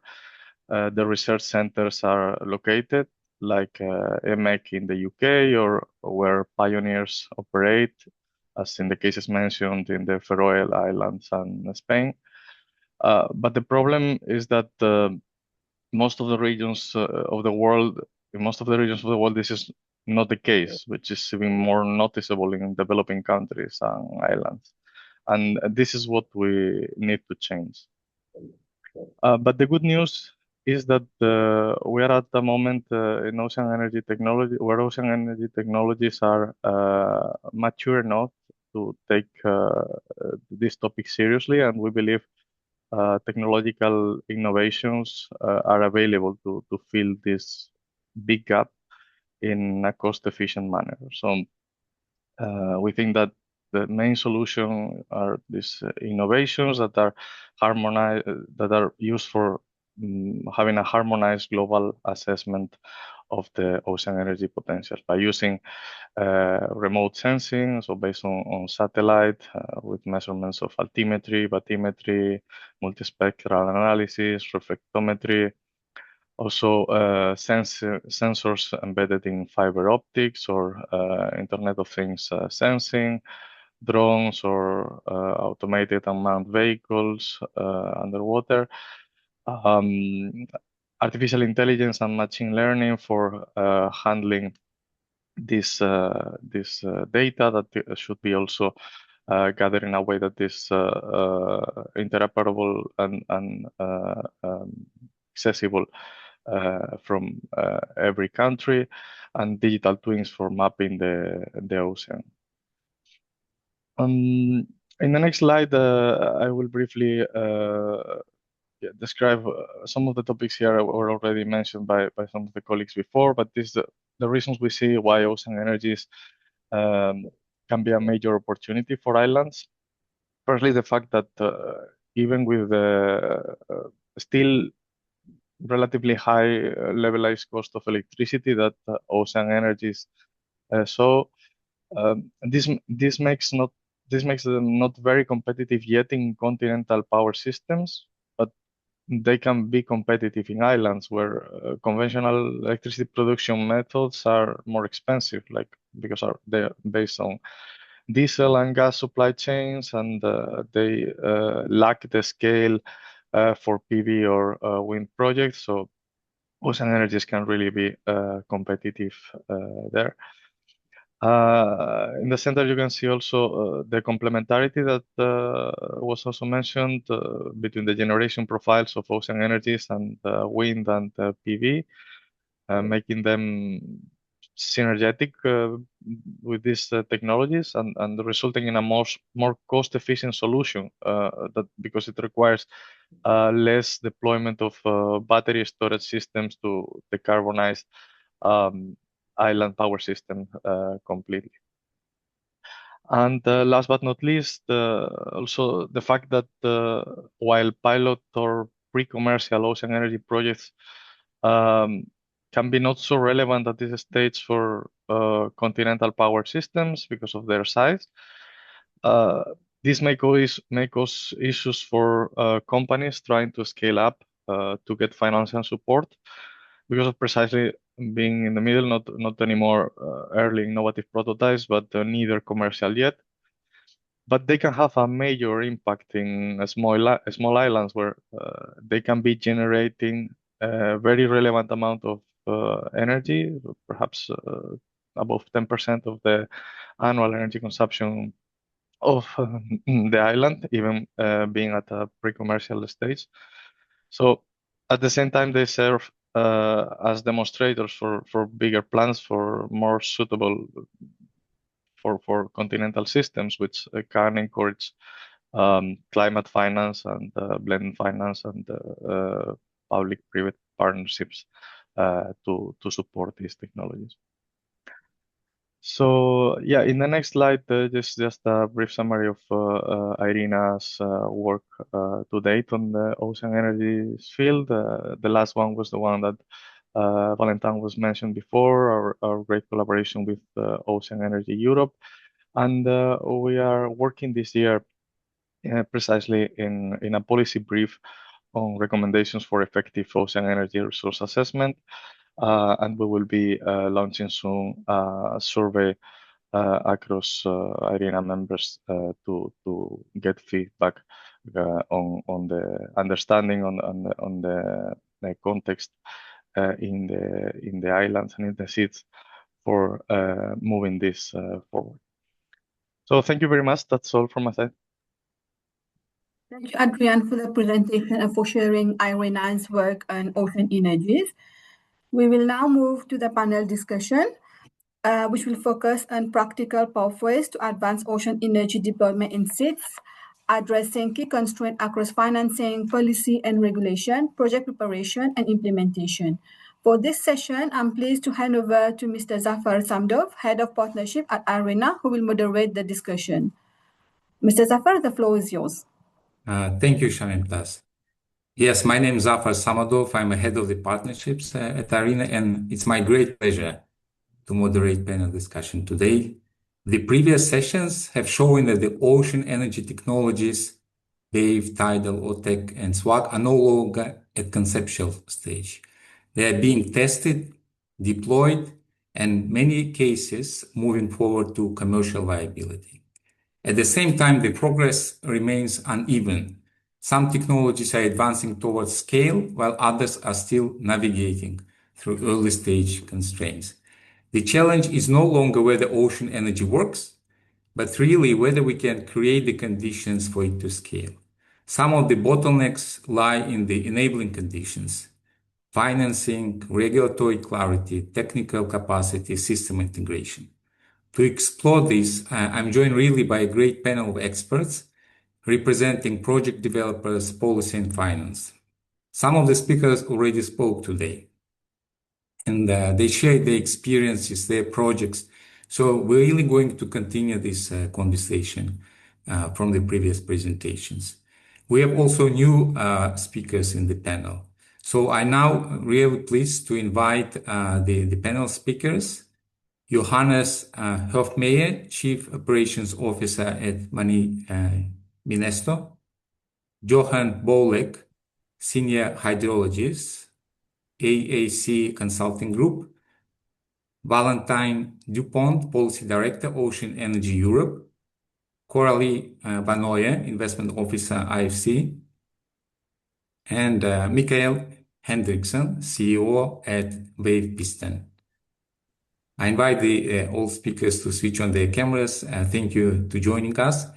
the research centers are located, like EMEC in the UK, or where pioneers operate, as in the cases mentioned in the Faroe Islands and Spain. But the problem is that most of the regions of the world, in most of the regions of the world, this is not the case, which is even more noticeable in developing countries and islands. And this is what we need to change. But the good news is that we are at the moment in ocean energy technology, where ocean energy technologies are mature enough to take this topic seriously, and we believe technological innovations are available to fill this big gap in a cost-efficient manner. So We think that the main solution are these innovations that are harmonized, that are used for having a harmonized global assessment of the ocean energy potential by using remote sensing, so based on satellite with measurements of altimetry, bathymetry, multispectral analysis, reflectometry, also sensors embedded in fiber optics or Internet of Things sensing, drones or automated unmanned vehicles underwater, artificial intelligence and machine learning for handling this data that should be also gathered in a way that is interoperable and accessible from every country, and digital twins for mapping the ocean. In the next slide, I will briefly describe some of the topics here were already mentioned by some of the colleagues before, but this is the reasons we see why ocean energies can be a major opportunity for islands. Firstly, the fact that even with the still relatively high levelized cost of electricity that ocean energies this makes them not very competitive yet in continental power systems, but they can be competitive in islands where conventional electricity production methods are more expensive, because they're based on diesel and gas supply chains, and they lack the scale for PV or wind projects. So ocean energies can really be competitive there. In the center, you can see also the complementarity that was also mentioned between the generation profiles of ocean energies and wind and PV, making them synergetic with these technologies and resulting in a more cost-efficient solution because it requires less deployment of battery storage systems to decarbonize island power system completely. And last but not least, also the fact that while pilot or pre-commercial ocean energy projects can be not so relevant at this stage for continental power systems because of their size, this may cause issues for companies trying to scale up to get financial support because of precisely being in the middle, not anymore early innovative prototypes, but neither commercial yet. But they can have a major impact in small islands where they can be generating a very relevant amount of energy, perhaps above 10% of the annual energy consumption of the island, even being at a pre-commercial stage. So at the same time, they serve as demonstrators for bigger plans for more suitable for continental systems, which can encourage climate finance and blended finance and public-private partnerships to support these technologies. So yeah, in the next slide, just a brief summary of IRENA's work to date on the ocean energy field. The last one was the one that Valentin was mentioned before, our great collaboration with Ocean Energy Europe. And we are working this year precisely in a policy brief on recommendations for effective ocean energy resource assessment. And we will be launching soon a survey across IRENA members to get feedback on the understanding on the context in the islands and in the seas for moving this forward. So thank you very much. That's all from my side. Thank you, Adrian, for the presentation and for sharing IRENA's work on ocean energies. We will now move to the panel discussion, which will focus on practical pathways to advance ocean energy deployment in seas, addressing key constraints across financing, policy and regulation, project preparation and implementation. For this session, I'm pleased to hand over to Mr. Zafar Samdov, Head of Partnership at Arena, who will moderate the discussion. Mr. Zafar, the floor is yours. Thank you, Shannon Plus. Yes, my name is Zafar Samadov. I'm a head of the partnerships at Arena, and it's my great pleasure to moderate panel discussion today. The previous sessions have shown that the ocean energy technologies, wave, tidal, OTEC, and SWAG are no longer at conceptual stage. They are being tested, deployed, and many cases moving forward to commercial viability. At the same time, the progress remains uneven. Some technologies are advancing towards scale, while others are still navigating through early stage constraints. The challenge is no longer whether ocean energy works, but really whether we can create the conditions for it to scale. Some of the bottlenecks lie in the enabling conditions: financing, regulatory clarity, technical capacity, system integration. To explore this, I'm joined really by a great panel of experts representing project developers, policy, and finance. Some of the speakers already spoke today, and they shared their experiences, their projects. So we're really going to continue this conversation from the previous presentations. We have also new speakers in the panel. So I now really pleased to invite the panel speakers: Johannes Hofmeier, Chief Operations Officer at Minesto; Johan Bolek, Senior Hydrologist, AAC Consulting Group; Valentine Dupont, Policy Director, Ocean Energy Europe; Coralie Vanoye, Investment Officer, IFC; and Michael Hendrickson, CEO at Wave Piston. I invite all speakers to switch on their cameras. Thank you for joining us.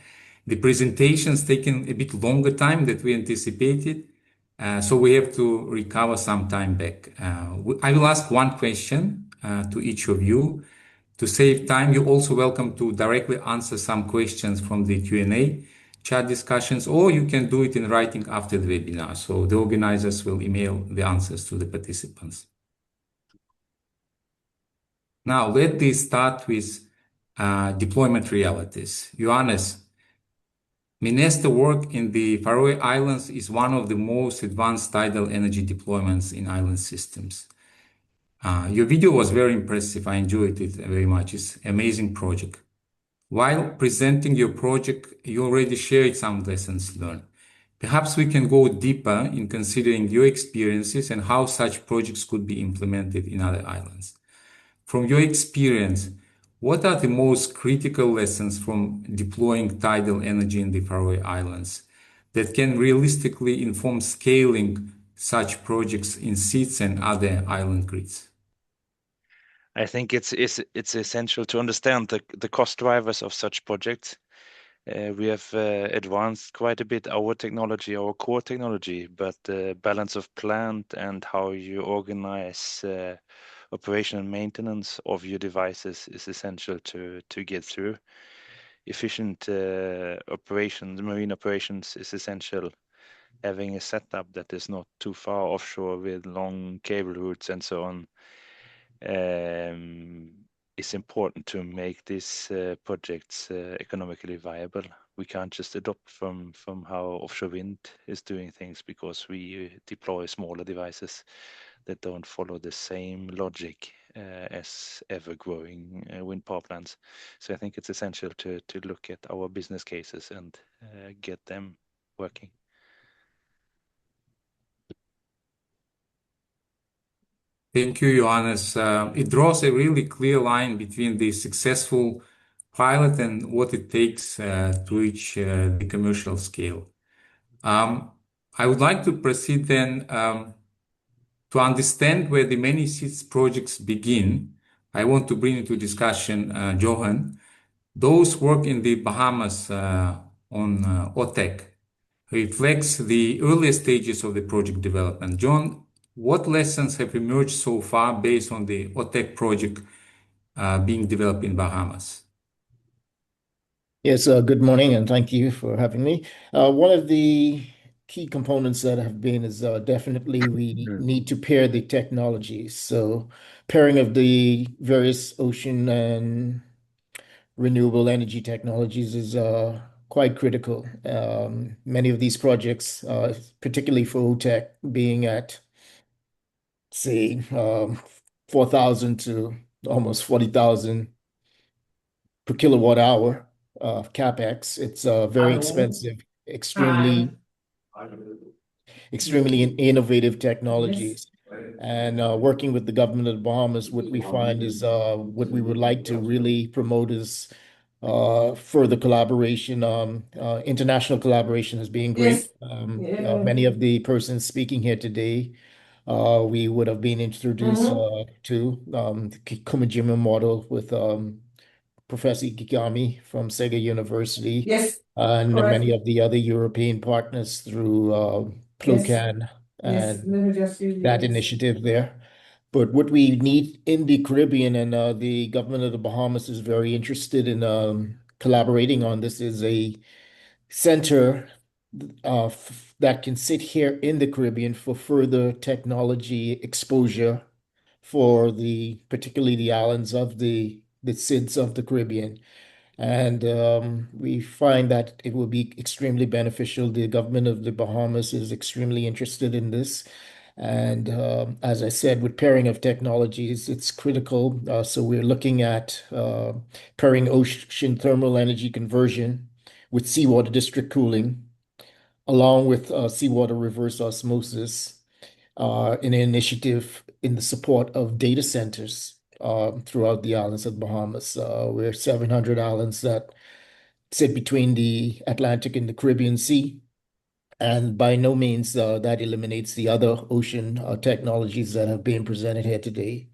The presentation's taken a bit longer time than we anticipated, so we have to recover some time back. I will ask one question to each of you. To save time, you're also welcome to directly answer some questions from the Q&A chat discussions, or you can do it in writing after the webinar. So the organizers will email the answers to the participants. Now, let me start with deployment realities. Johannes, Minesto work in the Faroe Islands is one of the most advanced tidal energy deployments in island systems. Your video was very impressive. I enjoyed it very much. It's an amazing project. While presenting your project, you already shared some lessons learned. Perhaps we can go deeper in considering your experiences and how such projects could be implemented in other islands. From your experience, what are the most critical lessons from deploying tidal energy in the Faroe Islands that can realistically inform scaling such projects in SEEDS and other island grids? I think it's essential to understand the cost drivers of such projects. We have advanced quite a bit our technology, our core technology, but the balance of plant and how you organize operation and maintenance of your devices is essential to get through. Efficient operations, marine operations is essential. Having a setup that is not too far offshore with long cable routes and so on is important to make these projects economically viable. We can't just adopt from how offshore wind is doing things, because we deploy smaller devices that don't follow the same logic as ever-growing wind power plants. So I think it's essential to look at our business cases and get them working. Thank you, Johannes. It draws a really clear line between the successful pilot and what it takes to reach the commercial scale. I would like to proceed then to understand where the many SEEDS projects begin. I want to bring into discussion Johan. Those work in the Bahamas on OTEC reflects the earlier stages of the project development. John, what lessons have emerged so far based on the OTEC project being developed in Bahamas? Yes, good morning, and thank you for having me. One of the key components that have been is definitely we need to pair the technologies. So pairing of the various ocean and renewable energy technologies is quite critical. Many of these projects, particularly for OTEC, being at, say, 4,000 to almost 40,000 per kilowatt hour of CapEx. It's very expensive, extremely innovative technologies. And working with the government of the Bahamas, what we find is what we would like to really promote is further collaboration. International collaboration has been great. Many of the persons speaking here today, we would have been introduced to the Kumajima model with Professor Ikigami from Sega University, and many of the other European partners through PLOCAN and that initiative there. But what we need in the Caribbean, and the government of the Bahamas is very interested in collaborating on this, is a center that can sit here in the Caribbean for further technology exposure for particularly the islands of the SIDS of the Caribbean. And we find that it will be extremely beneficial. The government of the Bahamas is extremely interested in this. And as I said, with pairing of technologies, it's critical. So we're looking at pairing ocean thermal energy conversion with seawater district cooling, along with seawater reverse osmosis, in an initiative in the support of data centers throughout the islands of the Bahamas. We're 700 islands that sit between the Atlantic and the Caribbean Sea. And by no means that eliminates the other ocean technologies that have been presented here today.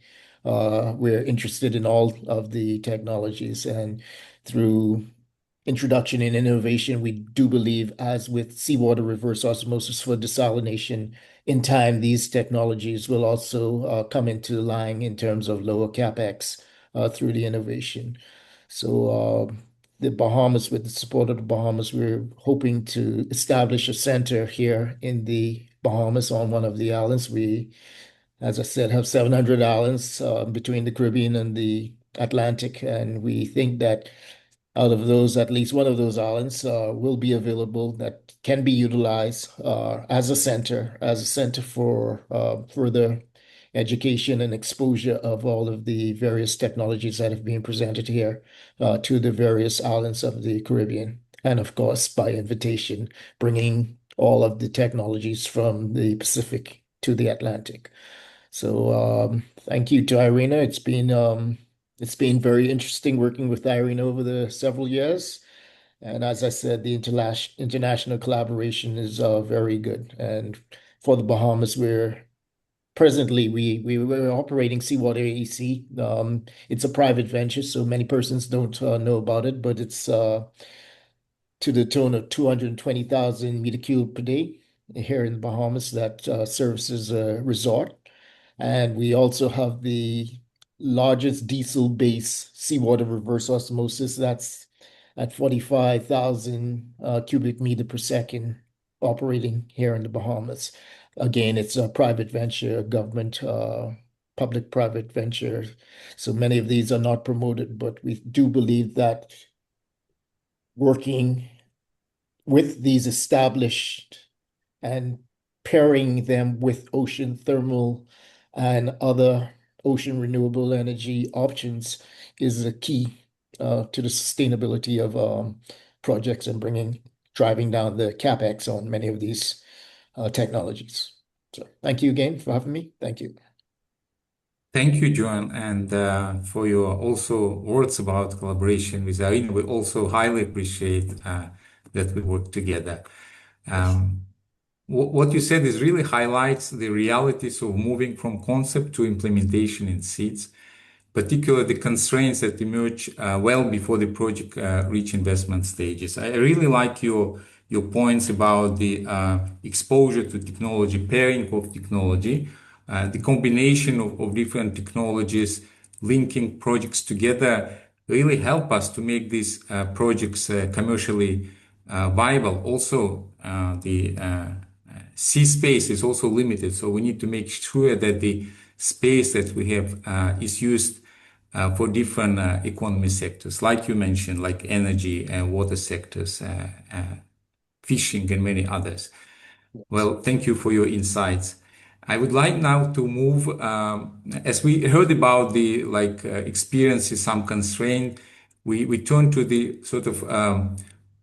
We're interested in all of the technologies, and through introduction and innovation, we do believe, as with seawater reverse osmosis for desalination, in time, these technologies will also come into line in terms of lower CapEx through the innovation. So the Bahamas, with the support of the Bahamas, we're hoping to establish a center here in the Bahamas on one of the islands. We, as I said, have 700 islands between the Caribbean and the Atlantic, and we think that out of those, at least one of those islands will be available that can be utilized as a center for further education and exposure of all of the various technologies that have been presented here to the various islands of the Caribbean. And of course, by invitation, bringing all of the technologies from the Pacific to the Atlantic. So thank you to Irina. It's been very interesting working with Irina over the several years. And as I said, the international collaboration is very good. And for the Bahamas, presently we're operating Seawater AEC. It's a private venture, so many persons don't know about it, but it's to the tune of 220,000 meter cube per day here in the Bahamas that services a resort. And we also have the largest diesel-based seawater reverse osmosis. That's at 45,000 cubic meter per second operating here in the Bahamas. Again, it's a private venture, government, public-private venture. So many of these are not promoted, but we do believe that working with these established and pairing them with ocean thermal and other ocean renewable energy options is a key to the sustainability of projects and driving down the CapEx on many of these technologies. So thank you again for having me. Thank you. Thank you, John, and for your also words about collaboration with Irina. We also highly appreciate that we work together. What you said is really highlights the realities of moving from concept to implementation in SIDS, particularly the constraints that emerge well before the project reach investment stages. I really like your points about the exposure to technology, pairing of technology, the combination of different technologies, linking projects together really help us to make these projects commercially viable. Also, the sea space is also limited, so we need to make sure that the space that we have is used for different economy sectors, like you mentioned, like energy and water sectors, fishing, and many others. Well, thank you for your insights. I would like now to move, as we heard about the experiences, some constraint, we turn to the sort of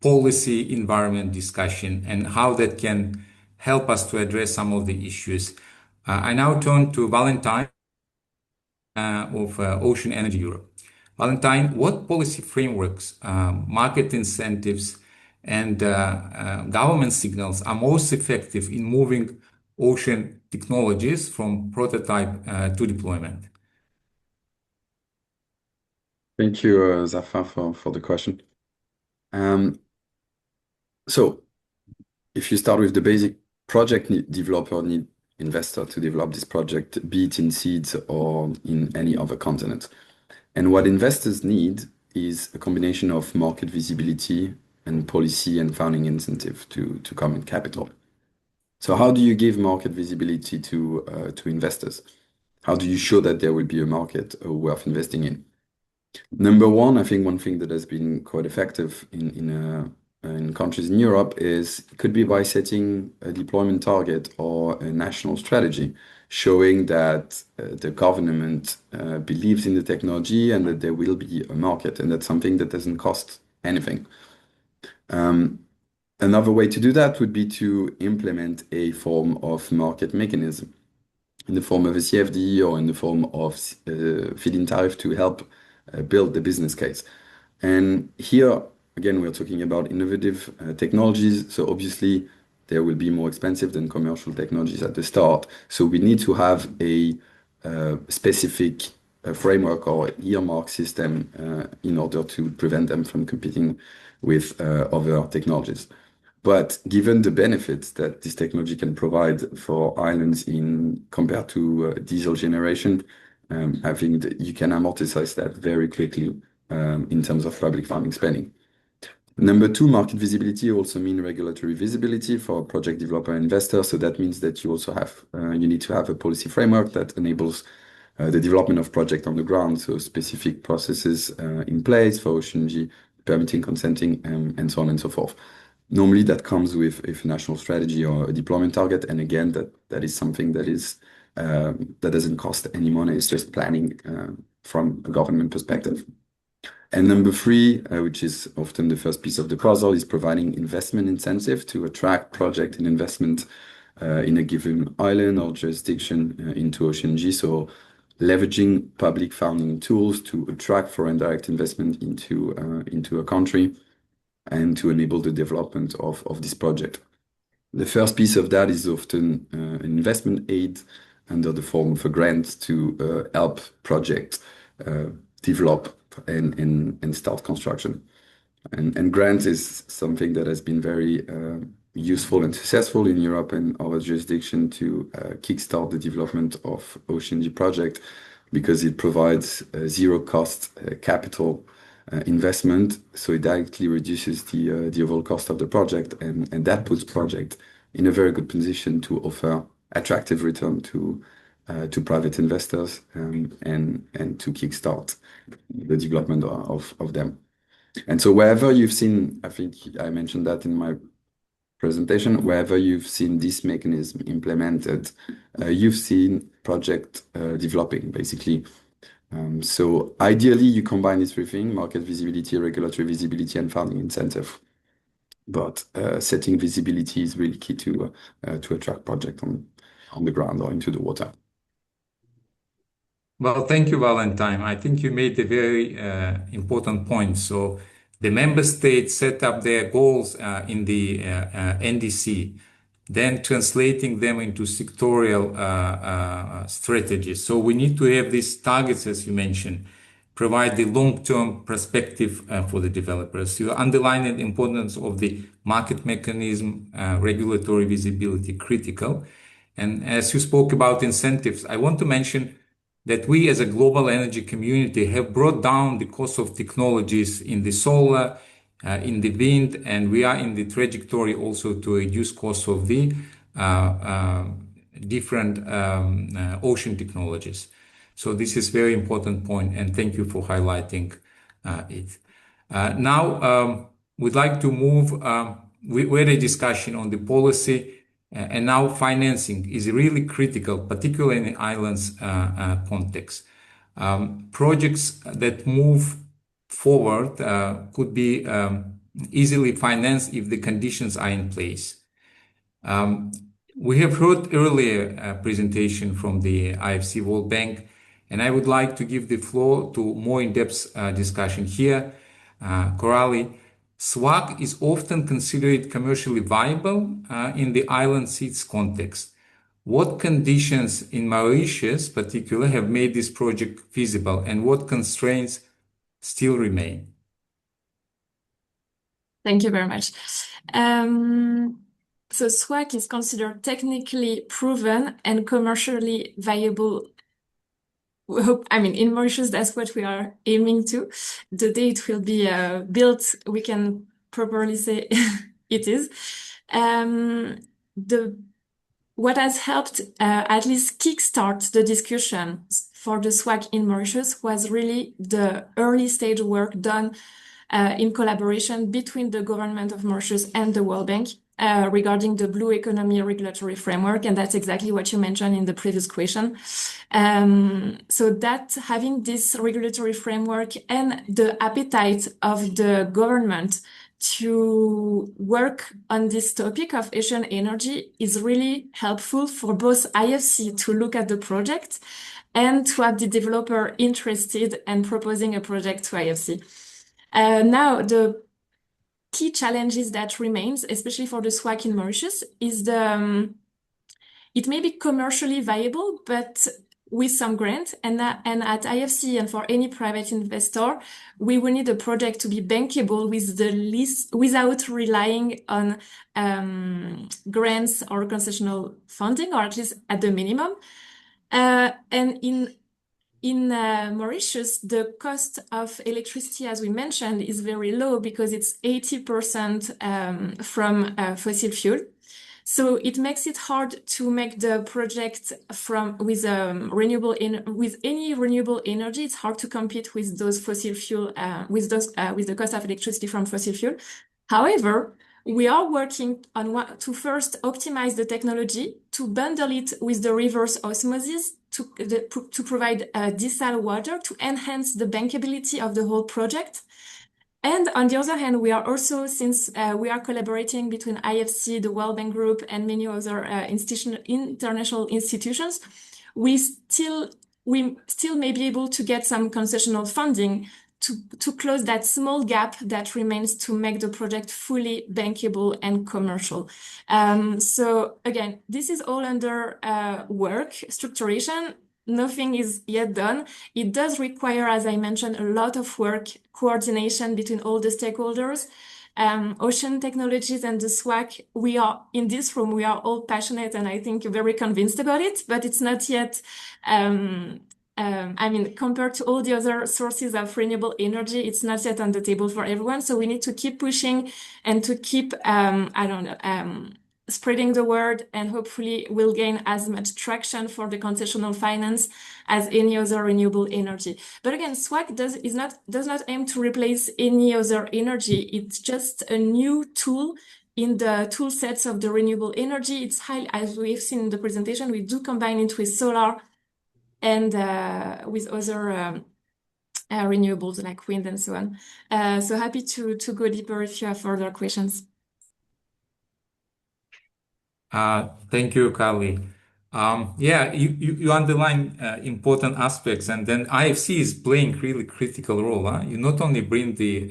policy environment discussion and how that can help us to address some of the issues. I now turn to Valentine of Ocean Energy Europe. Valentine, what policy frameworks, market incentives, and government signals are most effective in moving ocean technologies from prototype to deployment? Thank you, Zafar, for the question. So if you start with the basic project developer need investor to develop this project, be it in seeds or in any other continent. And what investors need is a combination of market visibility and policy and funding incentive to come in capital. So how do you give market visibility to investors? How do you show that there will be a market worth investing in? Number one, I think one thing that has been quite effective in countries in Europe could be by setting a deployment target or a national strategy, showing that the government believes in the technology and that there will be a market, and that's something that doesn't cost anything. Another way to do that would be to implement a form of market mechanism in the form of a CFD or in the form of feed-in tariff to help build the business case. And here, again, we're talking about innovative technologies. So obviously, they will be more expensive than commercial technologies at the start. So we need to have a specific framework or earmark system in order to prevent them from competing with other technologies. But given the benefits that this technology can provide for islands compared to diesel generation, I think that you can amortize that very quickly in terms of public funding spending. Number two, market visibility also means regulatory visibility for project developer and investor. So that means that you also you need to have a policy framework that enables the development of project on the ground. So specific processes in place for OceanG, permitting, consenting, and so on and so forth. Normally that comes with a national strategy or a deployment target. And again, that is something that doesn't cost any money. It's just planning from a government perspective. And number three, which is often the first piece of the puzzle, is providing investment incentive to attract project and investment in a given island or jurisdiction into OceanG. So leveraging public funding tools to attract foreign direct investment into a country and to enable the development of this project. The first piece of that is often an investment aid under the form of a grant to help projects develop and start construction. And grants is something that has been very useful and successful in Europe and other jurisdictions to kickstart the development of OceanG project because it provides zero cost capital investment. So it directly reduces the overall cost of the project and that puts project in a very good position to offer attractive return to private investors and to kickstart the development of them. And so wherever you've seen, I think I mentioned that in my presentation, wherever you've seen this mechanism implemented, you've seen project developing basically. So ideally you combine these three things: market visibility, regulatory visibility, and funding incentive. But setting visibility is really key to attract project on the ground or into the water. Well, thank you, Valentine. I think you made a very important point. So the member states set up their goals in the NDC, then translating them into sectorial strategies. So we need to have these targets, as you mentioned, provide the long-term perspective for the developers. You underlined the importance of the market mechanism, regulatory visibility, critical. And as you spoke about incentives, I want to mention that we as a global energy community have brought down the cost of technologies in the solar, in the wind, and we are in the trajectory also to reduce costs of the different ocean technologies. So this is very important point, and thank you for highlighting it. Now, we'd like to move, we had a discussion on the policy, and now financing is really critical, particularly in the islands context. Projects that move forward could be easily financed if the conditions are in place. We have heard earlier a presentation from the IFC World Bank, and I would like to give the floor to more in-depth discussion here. Coralie, SWAC is often considered commercially viable in the island seeds context. What conditions in Mauritius, particularly, have made this project feasible, and what constraints still remain? Thank you very much. So SWAC is considered technically proven and commercially viable. In Mauritius, that's what we are aiming to. The day it will be built, we can properly say it is. What has helped at least kickstart the discussion for the SWAC in Mauritius was really the early stage work done in collaboration between the government of Mauritius and the World Bank regarding the blue economy regulatory framework. And that's exactly what you mentioned in the previous question. So that having this regulatory framework and the appetite of the government to work on this topic of ocean energy is really helpful for both IFC to look at the project and to have the developer interested and proposing a project to IFC. Now, the key challenges that remains, especially for the SWAC in Mauritius, is it may be commercially viable, but with some grant, and at IFC and for any private investor, we will need a project to be bankable with the least, without relying on grants or concessional funding, or at least at the minimum. And in Mauritius, the cost of electricity, as we mentioned, is very low because it's 80% from fossil fuel. So it makes it hard to make the project with any renewable energy. It's hard to compete with those fossil fuel with the cost of electricity from fossil fuel. However, we are working on to first optimize the technology, to bundle it with the reverse osmosis, to provide desal water to enhance the bankability of the whole project. And on the other hand, we are also, since we are collaborating between IFC, the World Bank Group, and many other international institutions, we still may be able to get some concessional funding to close that small gap that remains to make the project fully bankable and commercial. So again, this is all under work, structuration. Nothing is yet done. It does require, as I mentioned, a lot of work, coordination between all the stakeholders. Ocean Technologies and the SWAC, we are in this room, we are all passionate and I think very convinced about it, but it's not yet, compared to all the other sources of renewable energy, it's not yet on the table for everyone. So we need to keep pushing and to keep, spreading the word, and hopefully we'll gain as much traction for the concessional finance as any other renewable energy. But again, SWAC does not aim to replace any other energy. It's just a new tool in the tool sets of the renewable energy. It's highly, as we've seen in the presentation, we do combine it with solar and with other renewables like wind and so on. So happy to go deeper if you have further questions. Thank you, Carly. You underline important aspects, and then IFC is playing really critical role. You not only bring the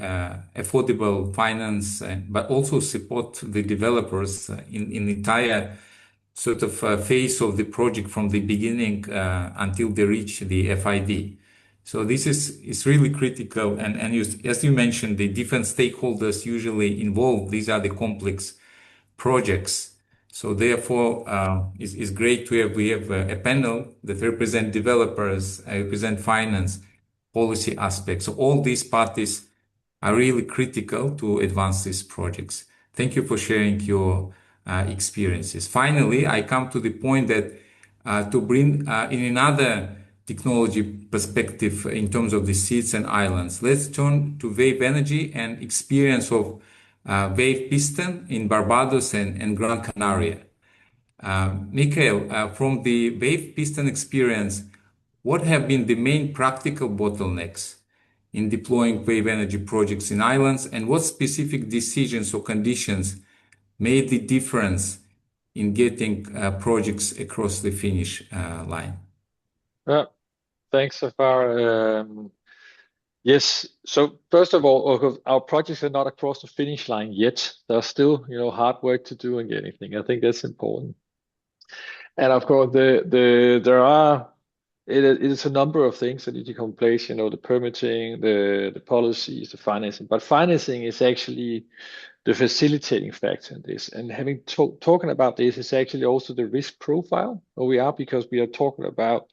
affordable finance, but also support the developers in the entire sort of phase of the project from the beginning until they reach the FID. So this is really critical, and as you mentioned, the different stakeholders usually involved. These are the complex projects. So therefore, it's great to have a panel that represent developers, represent finance, policy aspects. So all these parties are really critical to advance these projects. Thank you for sharing your experiences. Finally, I come to the point that to bring in another technology perspective in terms of the seas and islands, let's turn to wave energy and experience of wave piston in Barbados and Gran Canaria. Michael, from the wave piston experience, what have been the main practical bottlenecks in deploying wave energy projects in islands, and what specific decisions or conditions made the difference in getting projects across the finish line? Thanks, Zafar. Yes. So first of all, our projects are not across the finish line yet. There's still, hard work to do and getting. I think that's important. And of course, it is a number of things that need to come in place. The permitting, the policies, the financing. But financing is actually the facilitating factor in this. And having talking about this is actually also the risk profile where we are, because we are talking about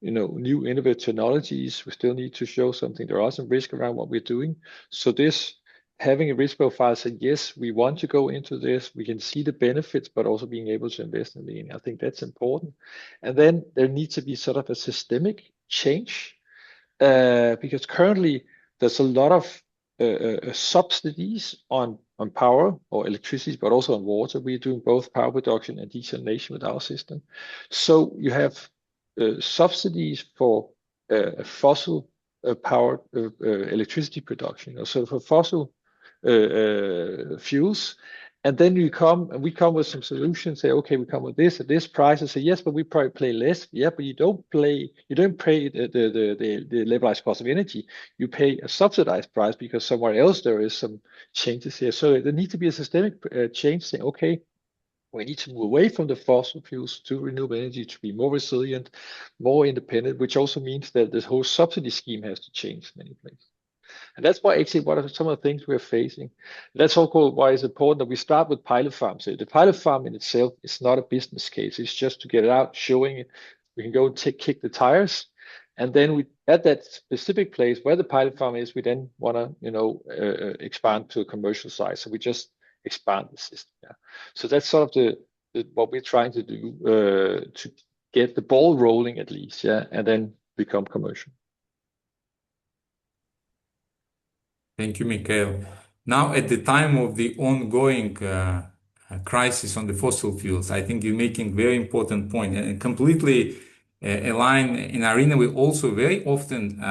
new innovative technologies. We still need to show something. There are some risk around what we're doing. So this having a risk profile saying, yes, we want to go into this, we can see the benefits, but also being able to invest in it. I think that's important. And then there needs to be sort of a systemic change, because currently there's a lot of subsidies on power or electricity, but also on water. We're doing both power production and desalination with our system. So you have subsidies for fossil power electricity production, so for fossil fuels. And then we come with some solutions, say, okay, we come with this at this price, and say, yes, but we probably pay less. Yeah, but you don't pay the levelized cost of energy. You pay a subsidized price because somewhere else there is some changes here. So there needs to be a systemic change saying, okay, we need to move away from the fossil fuels to renewable energy to be more resilient, more independent, which also means that this whole subsidy scheme has to change in many places. And that's why actually what are some of the things we're facing. That's also why it's important that we start with pilot farms. The pilot farm in itself is not a business case. It's just to get it out, showing it. We can go and kick the tires. And then we, at that specific place where the pilot farm is, we then want to, expand to a commercial size. So we just expand the system. Yeah. So that's sort of what we're trying to do to get the ball rolling at least, yeah, and then become commercial. Thank you, Michael. Now, at the time of the ongoing crisis on the fossil fuels, I think you're making very important point and completely aligned in arena. We also very often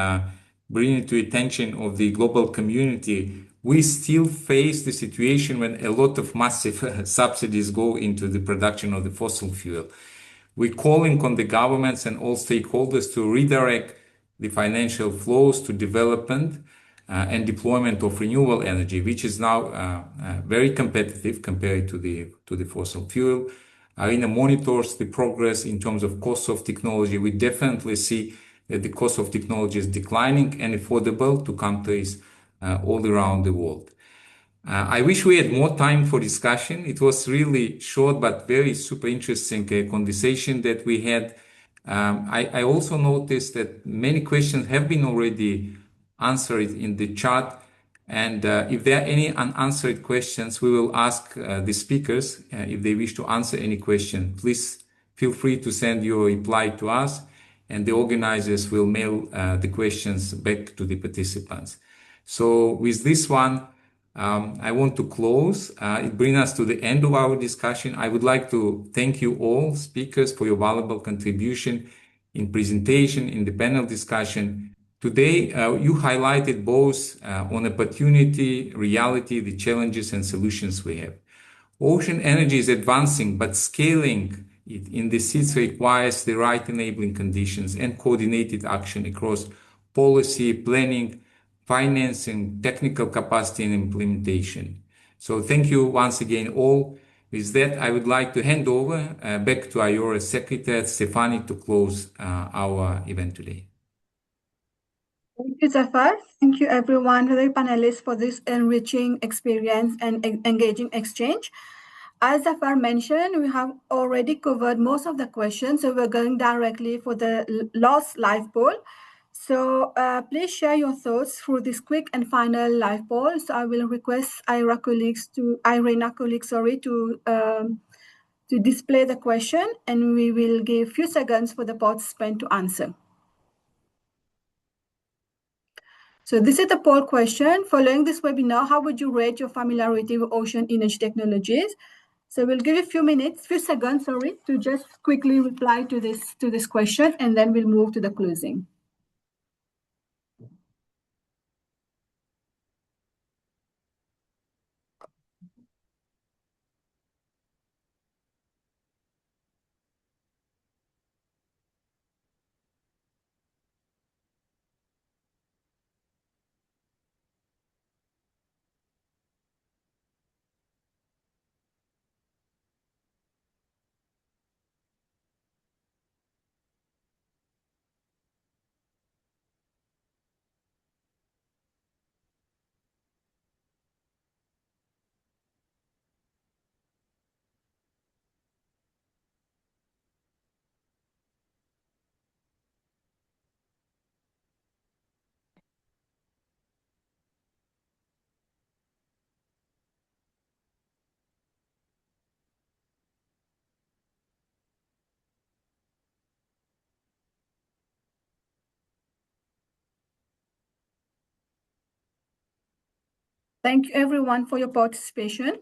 bring it to attention of the global community. We still face the situation when a lot of massive subsidies go into the production of the fossil fuel. We're calling on the governments and all stakeholders to redirect the financial flows to development and deployment of renewable energy, which is now very competitive compared to the fossil fuel. ARENA monitors the progress in terms of cost of technology. We definitely see that the cost of technology is declining and affordable to countries all around the world. I wish we had more time for discussion. It was really short but very super interesting conversation that we had. I also noticed that many questions have been already answered in the chat, and if there are any unanswered questions, we will ask the speakers if they wish to answer any question. Please feel free to send your reply to us, and the organizers will mail the questions back to the participants. So with this one, I want to close. It brings us to the end of our discussion. I would like to thank you all speakers for your valuable contribution in presentation, in the panel discussion. Today, you highlighted both on opportunity, reality, the challenges and solutions we have. Ocean energy is advancing, but scaling it in the seas requires the right enabling conditions and coordinated action across policy, planning, financing, technical capacity and implementation. So thank you once again all. With that, I would like to hand over back to our Secretary, Stefani, to close our event today. Thank you, Zafar. Thank you, everyone, to the panelists for this enriching experience and engaging exchange. As Zafar mentioned, we have already covered most of the questions, so we're going directly for the last live poll. So please share your thoughts through this quick and final live poll. So I will request Irina colleagues to display the question, and we will give a few seconds for the participant to answer. So this is the poll question. Following this webinar, how would you rate your familiarity with ocean energy technologies? So we'll give you a few seconds, to just quickly reply to this question, and then we'll move to the closing. Thank you everyone for your participation.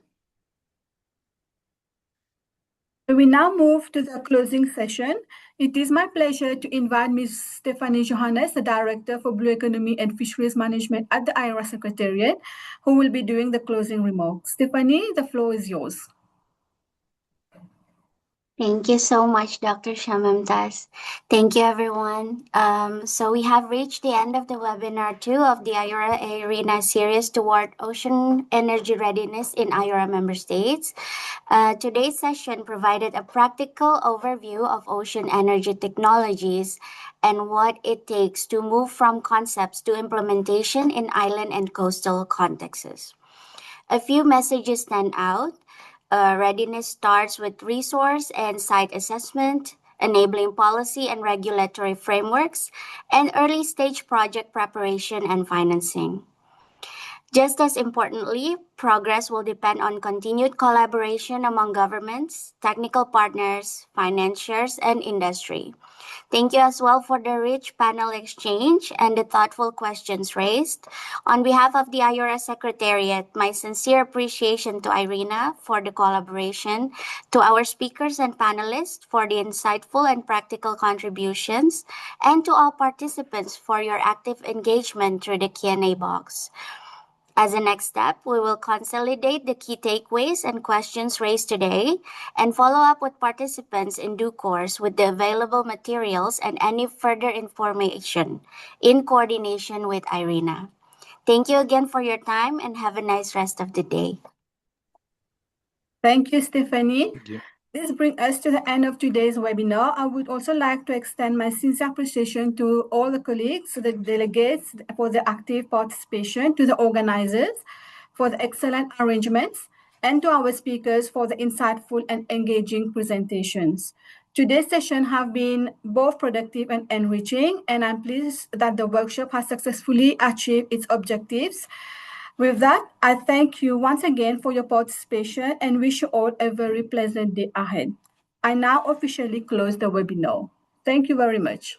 We now move to the closing session. It is my pleasure to invite Ms. Stephanie Johannes, the Director for Blue Economy and Fisheries Management at the IRA Secretariat, who will be doing the closing remarks. Stephanie, the floor is yours. Thank you so much, Dr. Shamamtaz. Thank you, everyone. So we have reached the end of the webinar 2 of the IORA Arena series toward ocean energy readiness in IORA member states. Today's session provided a practical overview of ocean energy technologies and what it takes to move from concepts to implementation in island and coastal contexts. A few messages stand out. Readiness starts with resource and site assessment, enabling policy and regulatory frameworks, and early stage project preparation and financing. Just as importantly, progress will depend on continued collaboration among governments, technical partners, financiers, and industry. Thank you as well for the rich panel exchange and the thoughtful questions raised. On behalf of the IORA Secretariat, my sincere appreciation to Irina for the collaboration, to our speakers and panelists for the insightful and practical contributions, and to all participants for your active engagement through the Q&A box. As a next step, we will consolidate the key takeaways and questions raised today and follow up with participants in due course with the available materials and any further information in coordination with Irina. Thank you again for your time and have a nice rest of the day. Thank you, Stephanie. Thank you. This brings us to the end of today's webinar. I would also like to extend my sincere appreciation to all the colleagues, the delegates for the active participation, to the organizers for the excellent arrangements, and to our speakers for the insightful and engaging presentations. Today's session have been both productive and enriching, and I'm pleased that the workshop has successfully achieved its objectives. With that, I thank you once again for your participation and wish you all a very pleasant day ahead. I now officially close the webinar. Thank you very much.